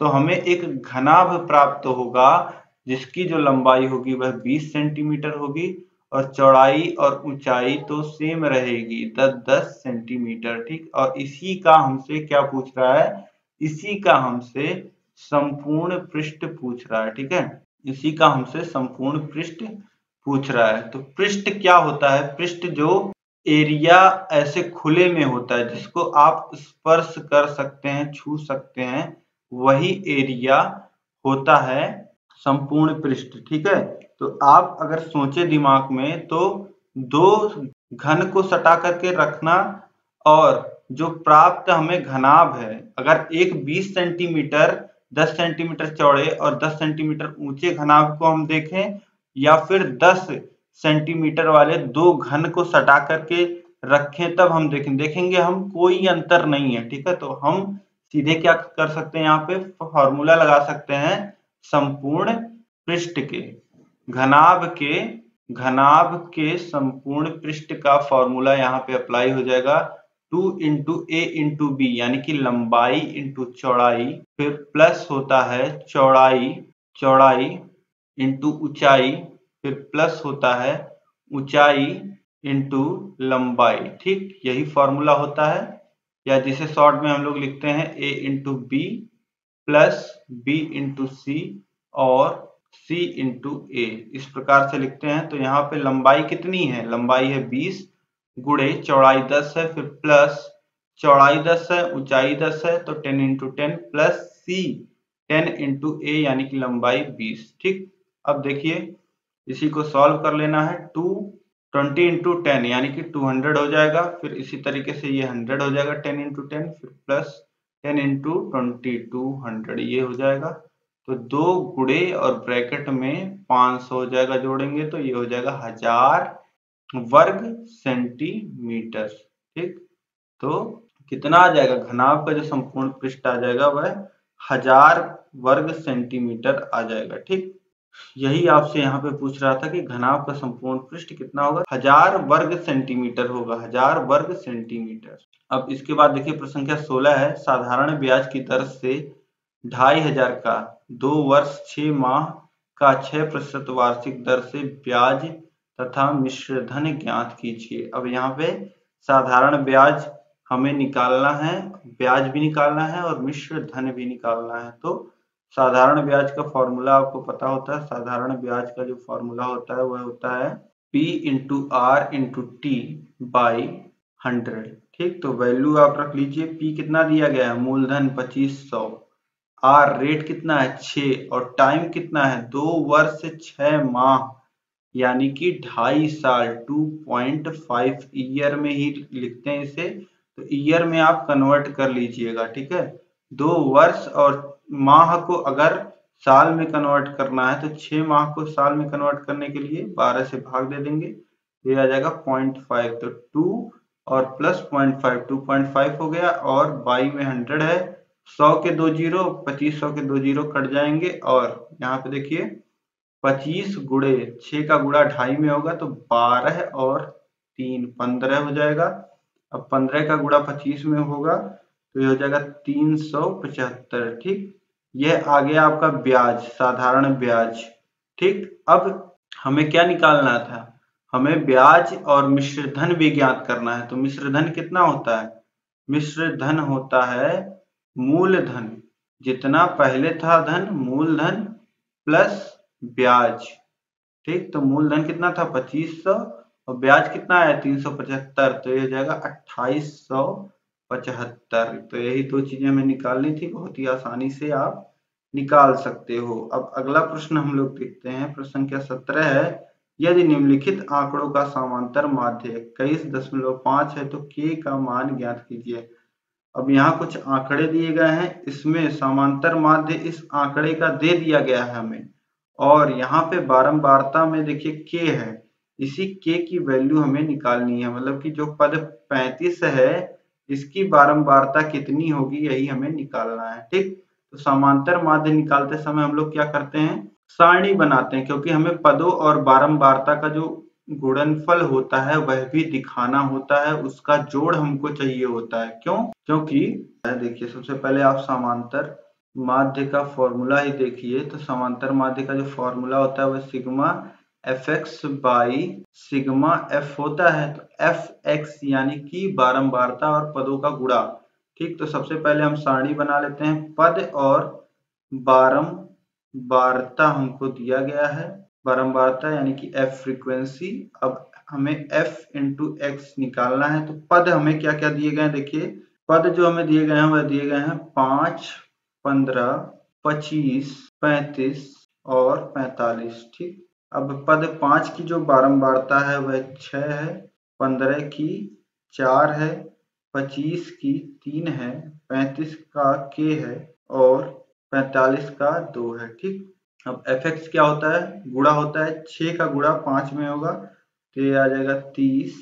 तो हमें एक घनाभ प्राप्त होगा जिसकी जो लंबाई होगी वह 20 सेंटीमीटर होगी और चौड़ाई और ऊंचाई तो सेम रहेगी 10-10 सेंटीमीटर, ठीक। और इसी का हमसे क्या पूछ रहा है, इसी का हमसे संपूर्ण पृष्ठ पूछ रहा है, ठीक है। इसी का हमसे संपूर्ण पृष्ठ पूछ रहा है। तो पृष्ठ क्या होता है, पृष्ठ जो एरिया ऐसे खुले में होता है जिसको आप स्पर्श कर सकते हैं, छू सकते हैं, वही एरिया होता है संपूर्ण पृष्ठ, ठीक है। तो आप अगर सोचे दिमाग में तो दो घन को सटा करके रखना और जो प्राप्त हमें घनाभ है, अगर एक 20 सेंटीमीटर 10 सेंटीमीटर चौड़े और 10 सेंटीमीटर ऊंचे घनाभ को हम देखें या फिर 10 सेंटीमीटर वाले दो घन को सटा करके रखें तब हम देखेंगे हम कोई अंतर नहीं है, ठीक है। तो हम सीधे क्या कर सकते हैं, यहाँ पे फॉर्मूला लगा सकते हैं संपूर्ण पृष्ठ के, घनाभ के संपूर्ण पृष्ठ का फॉर्मूला यहाँ पे अप्लाई हो जाएगा 2 इंटू ए इंटू बी, यानी कि लंबाई इंटू चौड़ाई, फिर प्लस होता है चौड़ाई इंटू ऊंचाई, फिर प्लस होता है ऊंचाई इंटू लंबाई, ठीक। यही फॉर्मूला होता है, या जिसे शॉर्ट में हम लोग लिखते हैं a into B plus B into C और c इंटू ए, इस प्रकार से लिखते हैं। तो यहाँ पे लंबाई कितनी है, लंबाई है 20 गुणे चौड़ाई 10 है, फिर प्लस चौड़ाई 10 है, ऊंचाई 10 है, तो 10 इंटू 10 प्लस c 10 इंटू ए, यानी कि लंबाई 20, ठीक। अब देखिए इसी को सॉल्व कर लेना है, 20 इंटू 10 यानी कि 200 हो जाएगा, फिर इसी तरीके से ये 100 हो जाएगा 10 इंटू 10, फिर प्लस 10 इंटू 20 200, ये हो जाएगा। तो 2 गुणे और ब्रैकेट में 500 हो जाएगा, जोड़ेंगे तो ये हो जाएगा 1000 वर्ग सेंटीमीटर, ठीक। तो कितना आ जाएगा, घनाभ का जो संपूर्ण पृष्ठ आ जाएगा वह 1000 वर्ग सेंटीमीटर आ जाएगा, ठीक। यही आपसे यहाँ पे पूछ रहा था कि घनाभ का संपूर्ण पृष्ठ कितना होगा, 1000 वर्ग सेंटीमीटर होगा, 1000 वर्ग सेंटीमीटर। अब इसके बाद देखिए प्रश्न संख्या 16 है, साधारण ब्याज की दर से 2500 का 2 वर्ष 6 माह का 6% वार्षिक दर से ब्याज तथा मिश्र धन ज्ञात कीजिए। अब यहाँ पे साधारण ब्याज हमें निकालना है, ब्याज भी निकालना है और मिश्र धन भी निकालना है। तो साधारण ब्याज का फॉर्मूला आपको पता होता है, साधारण ब्याज का जो फॉर्मूला होता है वह होता है P into R into T by 100, ठीक। तो वैल्यू आप रख लीजिए, P कितना दिया गया है, मूलधन 2500, आर रेट कितना है 6 और टाइम कितना है 2 वर्ष 6 माह, यानी कि 2.5 साल, 2.5 ईयर में ही लिखते हैं इसे, तो ईयर में आप कन्वर्ट कर लीजिएगा, ठीक है। 2 वर्ष और माह को अगर साल में कन्वर्ट करना है तो 6 माह को साल में कन्वर्ट करने के लिए 12 से भाग दे देंगे, ये आ जाएगा 0.5, तो और प्लस 0.5 2.5 हो गया, और बाई में 100 है, 100 के 2 जीरो, 2500 के 2 जीरो कट जाएंगे, और यहाँ पे देखिए 25 गुणे 6 का गुणा 2.5 में होगा तो 12 और 3 15 हो जाएगा। अब 15 का गुणा 25 में होगा तो ये हो जाएगा 375। ठीक, यह आ गया आपका ब्याज, साधारण ब्याज। ठीक, अब हमें क्या निकालना था, हमें ब्याज और मिश्र धन भी ज्ञात करना है। तो मिश्र धन कितना होता है, मिश्र धन होता है मूलधन, जितना पहले था धन मूलधन प्लस ब्याज। ठीक, तो मूलधन कितना था 2500 और ब्याज कितना आया 375, तो ये हो जाएगा 2875। तो यही दो चीजें हमें निकालनी थी, बहुत ही आसानी से आप निकाल सकते हो। अब अगला प्रश्न हम लोग देखते हैं, प्रश्न संख्या 17 है, यदि निम्नलिखित आंकड़ों का समांतर माध्य 21.5 है तो k का मान ज्ञात कीजिए। अब यहाँ कुछ आंकड़े दिए गए हैं, इसमें समांतर माध्य इस आंकड़े का दे दिया गया है हमें, और यहाँ पे बारंबारता में देखिए k है, इसी k की वैल्यू हमें निकालनी है, मतलब कि जो पद 35 है इसकी बारंबारता कितनी होगी यही हमें निकालना है। ठीक, तो समांतर माध्य निकालते समय हम लोग क्या करते हैं, सारणी बनाते हैं, क्योंकि हमें पदों और बारंबारता का जो गुणनफल होता है वह भी दिखाना होता है, उसका जोड़ हमको चाहिए होता है। क्यों, क्योंकि देखिए सबसे पहले आप समांतर माध्य का फॉर्मूला ही देखिए, तो समांतर माध्य का जो फॉर्मूला होता है वह sigma fx by sigma f होता है। तो fx यानी कि बारंबारता और पदों का गुणा। ठीक, तो सबसे पहले हम सारणी बना लेते हैं, पद और बारंबारता हमको दिया गया है, बारंबारता यानी कि f फ्रीक्वेंसी। अब हमें f इंटू x निकालना है, तो पद हमें क्या क्या दिए गए हैं, देखिए पद जो हमें दिए गए हैं वह दिए गए हैं 5, 15, 25, 35 और 45। ठीक, अब पद 5 की जो बारंबारता है वह 6 है, 15 की 4 है, 25 की 3 है, 35 का k है और 45 का 2 है। ठीक, अब fx क्या होता है, गुणा होता है, 6 का गुणा 5 में होगा तो ये आ जाएगा 30,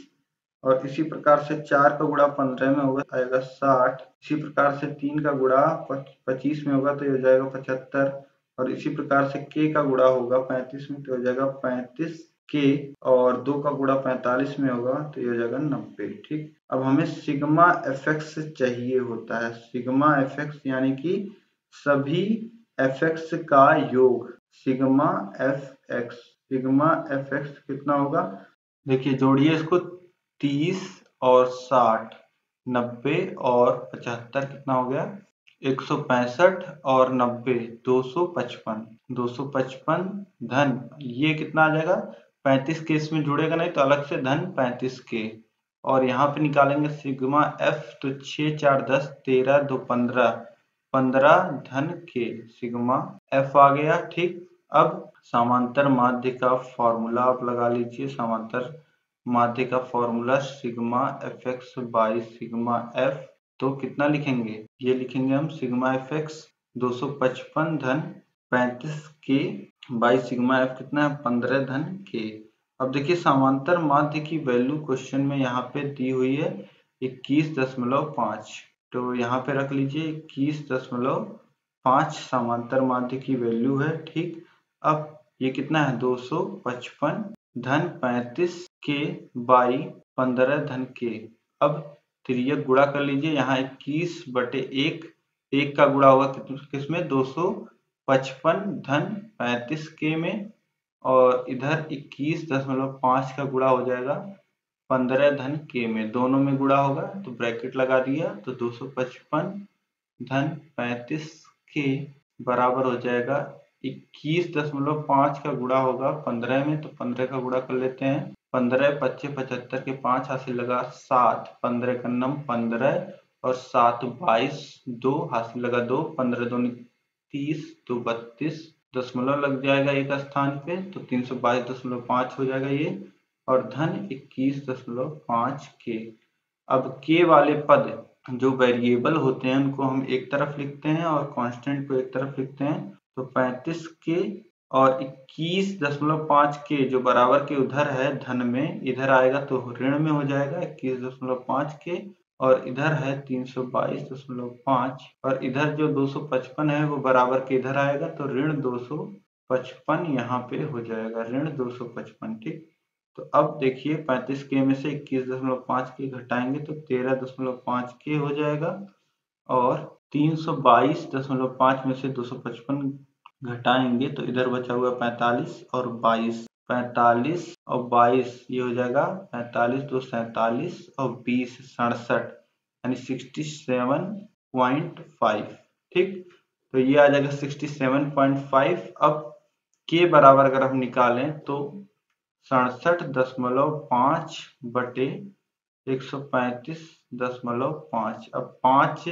और इसी प्रकार से 4 का गुणा 15 में होगा आएगा 60, इसी प्रकार से 3 का गुणा 25 में होगा तो ये हो जाएगा 75, और इसी प्रकार से k का गुणा होगा 35 में तो हो जाएगा 35k, और 2 का गुणा 45 में होगा तो ये हो जाएगा 90। ठीक, अब हमें सिग्मा fx चाहिए होता है, सिग्मा fx यानी कि सभी fx का योग, सिग्मा fx कितना होगा, देखिए जोड़िए इसको, 30 और 60, 90 और 75 कितना हो गया, 165 और 90 255, 255 धन ये कितना आ जाएगा 35 के, इसमें जुड़ेगा नहीं तो अलग से धन 35 के, और यहाँ पे निकालेंगे सिग्मा f, तो 6 4 10 13 2 15, 15 धन के सिग्मा f आ गया। ठीक, अब समांतर माध्य का फॉर्मूला आप लगा लीजिए, समांतर माध्य का formula sigma fx by sigma f, तो कितना लिखेंगे, ये लिखेंगे हम सिग्मा fx 255 धन 35 के बाई सिग्मा f कितना है 15 धन के। अब देखिए समांतर माध्य की वैल्यू क्वेश्चन में यहाँ पे दी हुई है 21.5, तो यहाँ पे रख लीजिए 21.5 समांतर माध्य की वैल्यू है। ठीक, अब ये कितना है 255 धन 35 के बाई 15 धन के। अब तिर्यक गुणा कर लीजिए, यहाँ 21/1, 1 का गुणा होगा किसमें 255 धन 35 के में, और इधर 21.5 का गुणा हो जाएगा 15 धन के में, दोनों में गुणा होगा तो ब्रैकेट लगा दिया, तो 255 धन 35 के बराबर हो जाएगा 21.5 का गुणा होगा 15 में, तो 15 का गुणा कर लेते हैं, 15 25 75 के 5 हासिल लगा 7, 15 का नम 15 और 7 22, 2 हासिल लगा 2, 15 2 30, 2 32, दशमलव लग जाएगा एक स्थान पे तो 322.5 हो जाएगा ये, और धन 21.5 के। अब के वाले पद जो वेरिएबल होते हैं उनको हम एक तरफ लिखते हैं और कांस्टेंट को एक तरफ लिखते हैं, तो 35 के और 21.5 के जो बराबर के उधर है धन में, इधर आएगा तो ऋण में हो जाएगा 21.5 के, और इधर है 322.5, और इधर जो 255 है वो बराबर के इधर आएगा तो ऋण 255 यहाँ पे हो जाएगा, ऋण 255। ठीक, तो अब देखिए 35 के में से 21.5 के घटाएंगे तो 13.5 के हो जाएगा, और 322.5 में से 255 घटाएंगे तो इधर बचा हुआ 45 और 22, 45 और 22 ये हो जाएगा 45 2 47 और 20 67, यानी 67.5। ठीक, तो ये आ जाएगा 67.5। अब के बराबर अगर हम निकालें तो 67.5 बटे 135.5। अब 5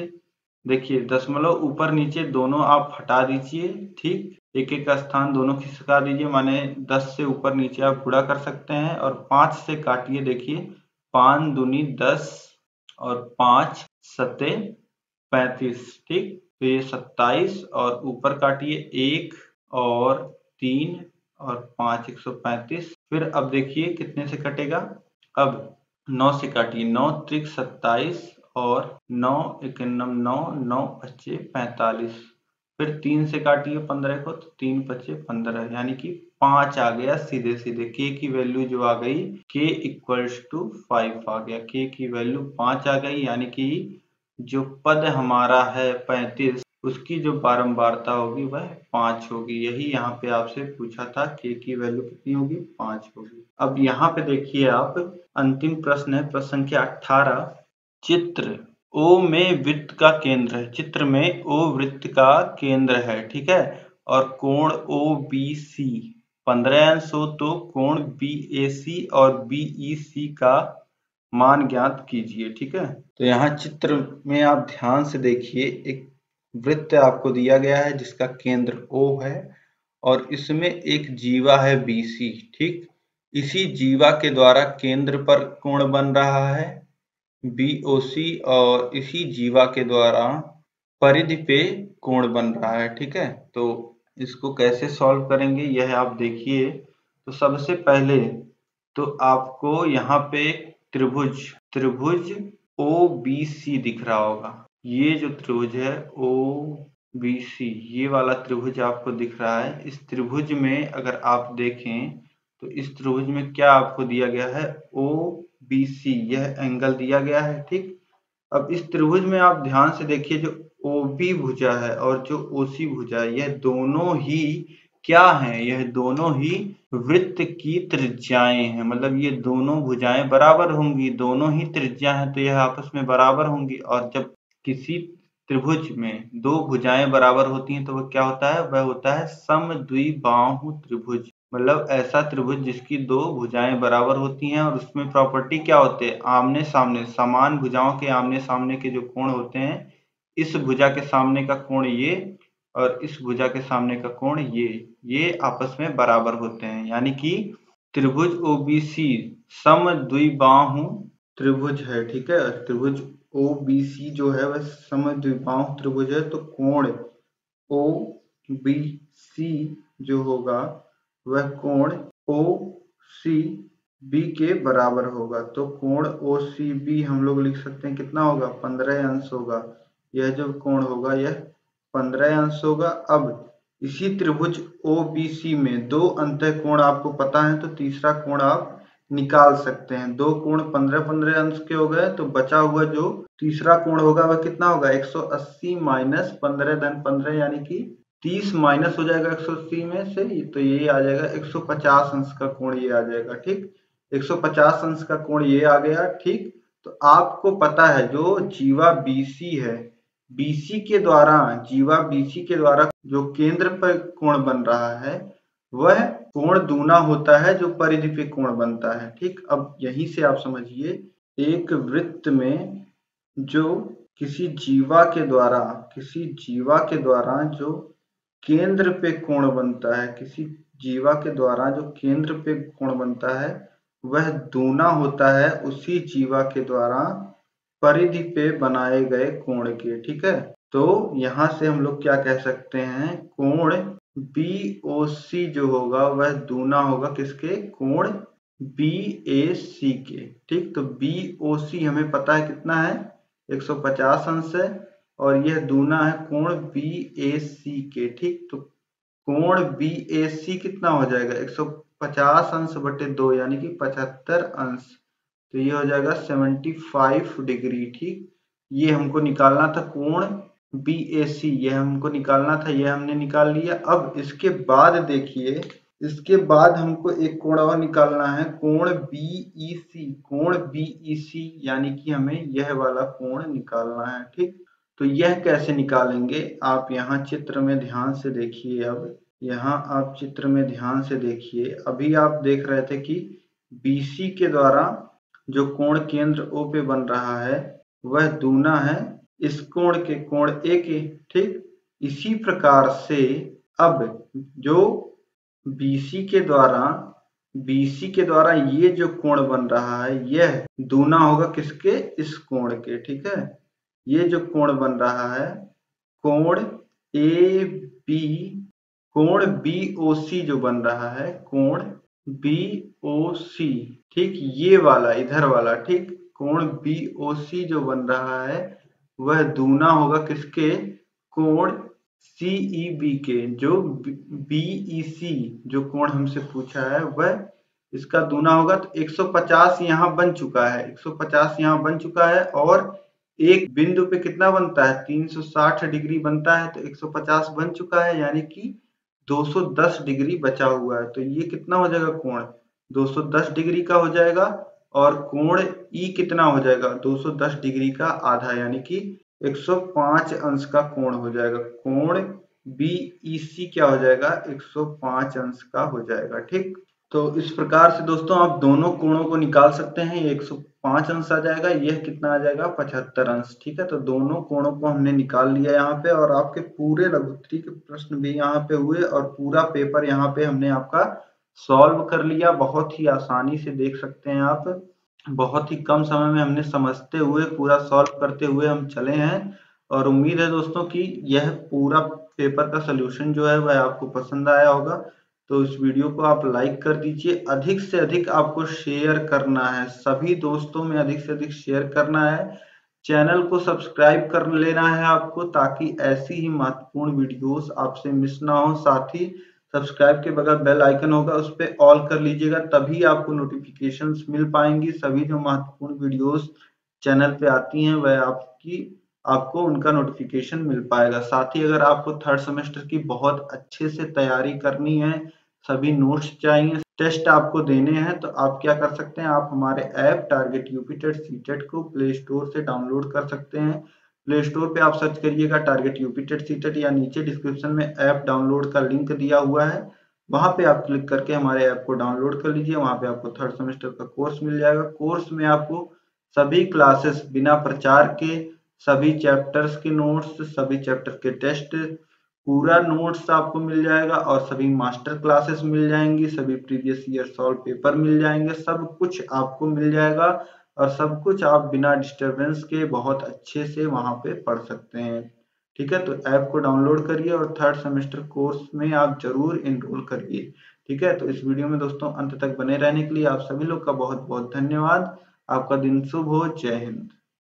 देखिए दशमलव ऊपर नीचे दोनों आप हटा दीजिए। ठीक, एक एक का स्थान दोनों खिसका दीजिए, माने 10 से ऊपर नीचे आप गुणा कर सकते हैं, और 5 से काटिए। देखिए 5 दूनी 10 और 5 सत्ते 35। ठीक, तो ये 27, और ऊपर काटिए 1 और 3 और 5 135। फिर अब देखिए कितने से कटेगा, अब 9 से काटिए, 9 त्रिक 27 और 9 91 9 9 पच्चे 45। फिर 3 से काटिए 15 को तो 3 पच्चे 15, यानी कि 5 आ गया सीधे सीधे। के की वैल्यू जो आ गई के इक्वल्स टू 5 आ गया, के की वैल्यू 5 आ गई, यानी कि जो पद हमारा है 35 उसकी जो बारंबारता होगी वह 5 होगी। यही यहाँ पे आपसे पूछा था, के की वैल्यू कितनी होगी, 5 होगी। अब यहाँ पे देखिए आप, अंतिम प्रश्न है प्रश्न संख्या 18। चित्र ओ में वृत्त का केंद्र है, चित्र में ओ वृत्त का केंद्र है, ठीक है, और कोण ओ बी सी 15 अंश हो तो कोण बी ए सी और बीईसी का मान ज्ञात कीजिए। ठीक है, तो यहाँ चित्र में आप ध्यान से देखिए, एक वृत्त आपको दिया गया है जिसका केंद्र O है, और इसमें एक जीवा है BC। ठीक, इसी जीवा के द्वारा केंद्र पर कोण बन रहा है BOC, और इसी जीवा के द्वारा परिधि पे कोण बन रहा है। ठीक है, तो इसको कैसे सॉल्व करेंगे यह आप देखिए। तो सबसे पहले तो आपको यहाँ पे त्रिभुज OBC दिख रहा होगा। ये जो त्रिभुज है OBC, ये वाला त्रिभुज आपको दिख रहा है। इस त्रिभुज में अगर आप देखें तो इस त्रिभुज में क्या आपको दिया गया है, OBC, यह एंगल दिया गया है। ठीक, अब इस त्रिभुज में आप ध्यान से देखिए, जो OB भुजा है और जो OC भुजा है, यह दोनों ही क्या हैं, यह दोनों ही वृत्त की त्रिज्याएं हैं। मतलब ये दोनों भुजाएं बराबर होंगी, दोनों ही त्रिज्या हैं तो यह आपस में बराबर होंगी। और जब किसी त्रिभुज में दो भुजाएं बराबर होती हैं तो वह क्या होता है, वह होता है समद्विबाहु त्रिभुज। मतलब ऐसा त्रिभुज जिसकी दो भुजाएं बराबर होती हैं, और उसमें प्रॉपर्टी क्या होते हैं, आमने सामने, समान भुजाओं के आमने सामने के जो कोण होते हैं, इस भुजा के सामने का कोण ये और इस भुजा के सामने का कोण ये आपस में बराबर होते हैं। यानी कि त्रिभुज OBC समद्विबाहु त्रिभुज है। ठीक है, त्रिभुज OBC जो है वह समद्विबाहु त्रिभुज है, तो कोण OBC जो होगा वह कोण OCB के बराबर होगा। तो कोण OCB हम लोग लिख सकते हैं कितना होगा, 15 अंश होगा। यह जो कोण होगा यह 15 अंश होगा। अब इसी त्रिभुज OBC में दो अंतःकोण आपको पता है, तो तीसरा कोण आप निकाल सकते हैं। दो कोण 15-15 अंश के हो गए, तो बचा हुआ जो तीसरा कोण होगा वह कितना होगा, 180 माइनस 15 धन 15, यानी कि 30 माइनस हो जाएगा 180 में से, तो ये आ जाएगा 150 अंश का कोण, ये आ जाएगा। ठीक, 150 अंश का कोण ये आ गया। ठीक, तो आपको पता है जो जीवा BC है, जीवा BC के द्वारा जो केंद्र पर कोण बन रहा है वह कोण दूना होता है जो परिधि पे कोण बनता है। ठीक, अब यहीं से आप समझिए, एक वृत्त में जो किसी जीवा के द्वारा जो केंद्र पे कोण बनता है, किसी जीवा के द्वारा जो केंद्र पे कोण बनता है वह दूना होता है उसी जीवा के द्वारा परिधि पे बनाए गए कोण के। ठीक है, तो यहाँ से हम लोग क्या कह सकते हैं, कोण BOC जो होगा वह दूना होगा किसके, कोण BAC के। ठीक, तो BOC हमें पता है कितना है, 150 अंश है, और यह दूना है कोण BAC के। ठीक, तो कोण BAC कितना हो जाएगा, 150 अंश बटे 2 यानी कि 75 अंश, तो ये हो जाएगा 75 डिग्री। ठीक, ये हमको निकालना था कोण BAC, यह हमको निकालना था, यह हमने निकाल लिया। अब इसके बाद देखिए, इसके बाद हमको एक कोण और निकालना है, कोण BEC। कोण BEC यानी कि हमें यह वाला कोण निकालना है। ठीक, तो यह कैसे निकालेंगे, आप यहाँ चित्र में ध्यान से देखिए। अब यहाँ आप चित्र में ध्यान से देखिए, अभी आप देख रहे थे कि BC के द्वारा जो कोण केंद्र O पे बन रहा है वह दूना है इस कोण के, कोण A के। ठीक, इसी प्रकार से अब जो BC के द्वारा ये जो कोण बन रहा है यह दूना होगा किसके, इस कोण के। ठीक है, ये जो कोण बन रहा है कोण AB, कोण BOC जो बन रहा है, कोण BOC। ठीक, ये वाला इधर वाला, ठीक, कोण BOC जो बन रहा है वह दूना होगा किसके, कोण CEB के। जो BEC जो कोण हमसे पूछा है वह इसका दूना होगा। तो 150 यहाँ बन चुका है, 150 यहाँ बन चुका है, और एक बिंदु पे कितना बनता है, 360 डिग्री बनता है, तो 150 बन चुका है, यानी कि 210 डिग्री बचा हुआ है। तो ये कितना हो जाएगा, कोण 210 डिग्री का हो जाएगा, और कोण E कितना हो जाएगा, 210 डिग्री का आधा, यानी कि 105 अंश का कोण हो जाएगा। कोण BEC क्या हो जाएगा, 105 अंश का हो जाएगा। ठीक, तो इस प्रकार से दोस्तों आप दोनों कोणों को निकाल सकते हैं। ये 105 अंश आ जाएगा, यह कितना आ जाएगा, 75 अंश। ठीक है, तो दोनों कोणों को हमने निकाल लिया यहाँ पे, और आपके पूरे लघुत्तरी के प्रश्न भी यहाँ पे हुए, और पूरा पेपर यहाँ पे हमने आपका सॉल्व कर लिया। बहुत ही आसानी से देख सकते हैं आप, बहुत ही कम समय में हमने समझते हुए पूरा सॉल्व करते हुए हम चले हैं। और उम्मीद है दोस्तों कि यह पूरा पेपर का सलूशन जो है वह आपको पसंद आया होगा। तो इस वीडियो को आप लाइक कर दीजिए, अधिक से अधिक आपको शेयर करना है, सभी दोस्तों में अधिक से अधिक शेयर करना है। चैनल को सब्सक्राइब कर लेना है आपको, ताकि ऐसी ही महत्वपूर्ण वीडियोस आपसे मिस ना हो। साथ ही सब्सक्राइब के बगल बेल आइकन होगा, उस पर ऑल कर लीजिएगा, तभी आपको नोटिफिकेशंस मिल पाएंगी। सभी जो महत्वपूर्ण वीडियोस चैनल पे आती हैं वह आपको उनका नोटिफिकेशन मिल पाएगा। साथ ही अगर आपको थर्ड सेमेस्टर की बहुत अच्छे से तैयारी करनी है, सभी नोट्स चाहिए, टेस्ट आपको देने हैं, तो आप क्या कर सकते हैं, आप हमारे app target UP TET CTET को प्ले स्टोर से डाउनलोड कर सकते हैं। प्ले स्टोर पे आप सर्च करिएगा टारगेट यूपी टेट सीटेट, या नीचे डिस्क्रिप्शन में ऐप डाउनलोड का लिंक दिया हुआ है, वहां पे आप क्लिक करके हमारे ऐप को डाउनलोड कर लीजिए। वहां पे आपको थर्ड सेमेस्टर का कोर्स मिल जाएगा। कोर्स में आपको सभी क्लासेस बिना प्रचार के, सभी चैप्टर्स के नोट्स, सभी चैप्टर के टेस्ट, पूरा नोट्स आपको मिल जाएगा, और सभी मास्टर क्लासेस मिल जाएंगी, सभी प्रीवियस ईयर सॉल्व पेपर मिल जाएंगे, सब कुछ आपको मिल जाएगा, और सब कुछ आप बिना डिस्टरबेंस के बहुत अच्छे से वहां पे पढ़ सकते हैं। ठीक है, तो ऐप को डाउनलोड करिए, और थर्ड सेमेस्टर कोर्स में आप जरूर इनरोल करिए। ठीक है, तो इस वीडियो में दोस्तों अंत तक बने रहने के लिए आप सभी लोग का बहुत बहुत धन्यवाद। आपका दिन शुभ हो। जय हिंद।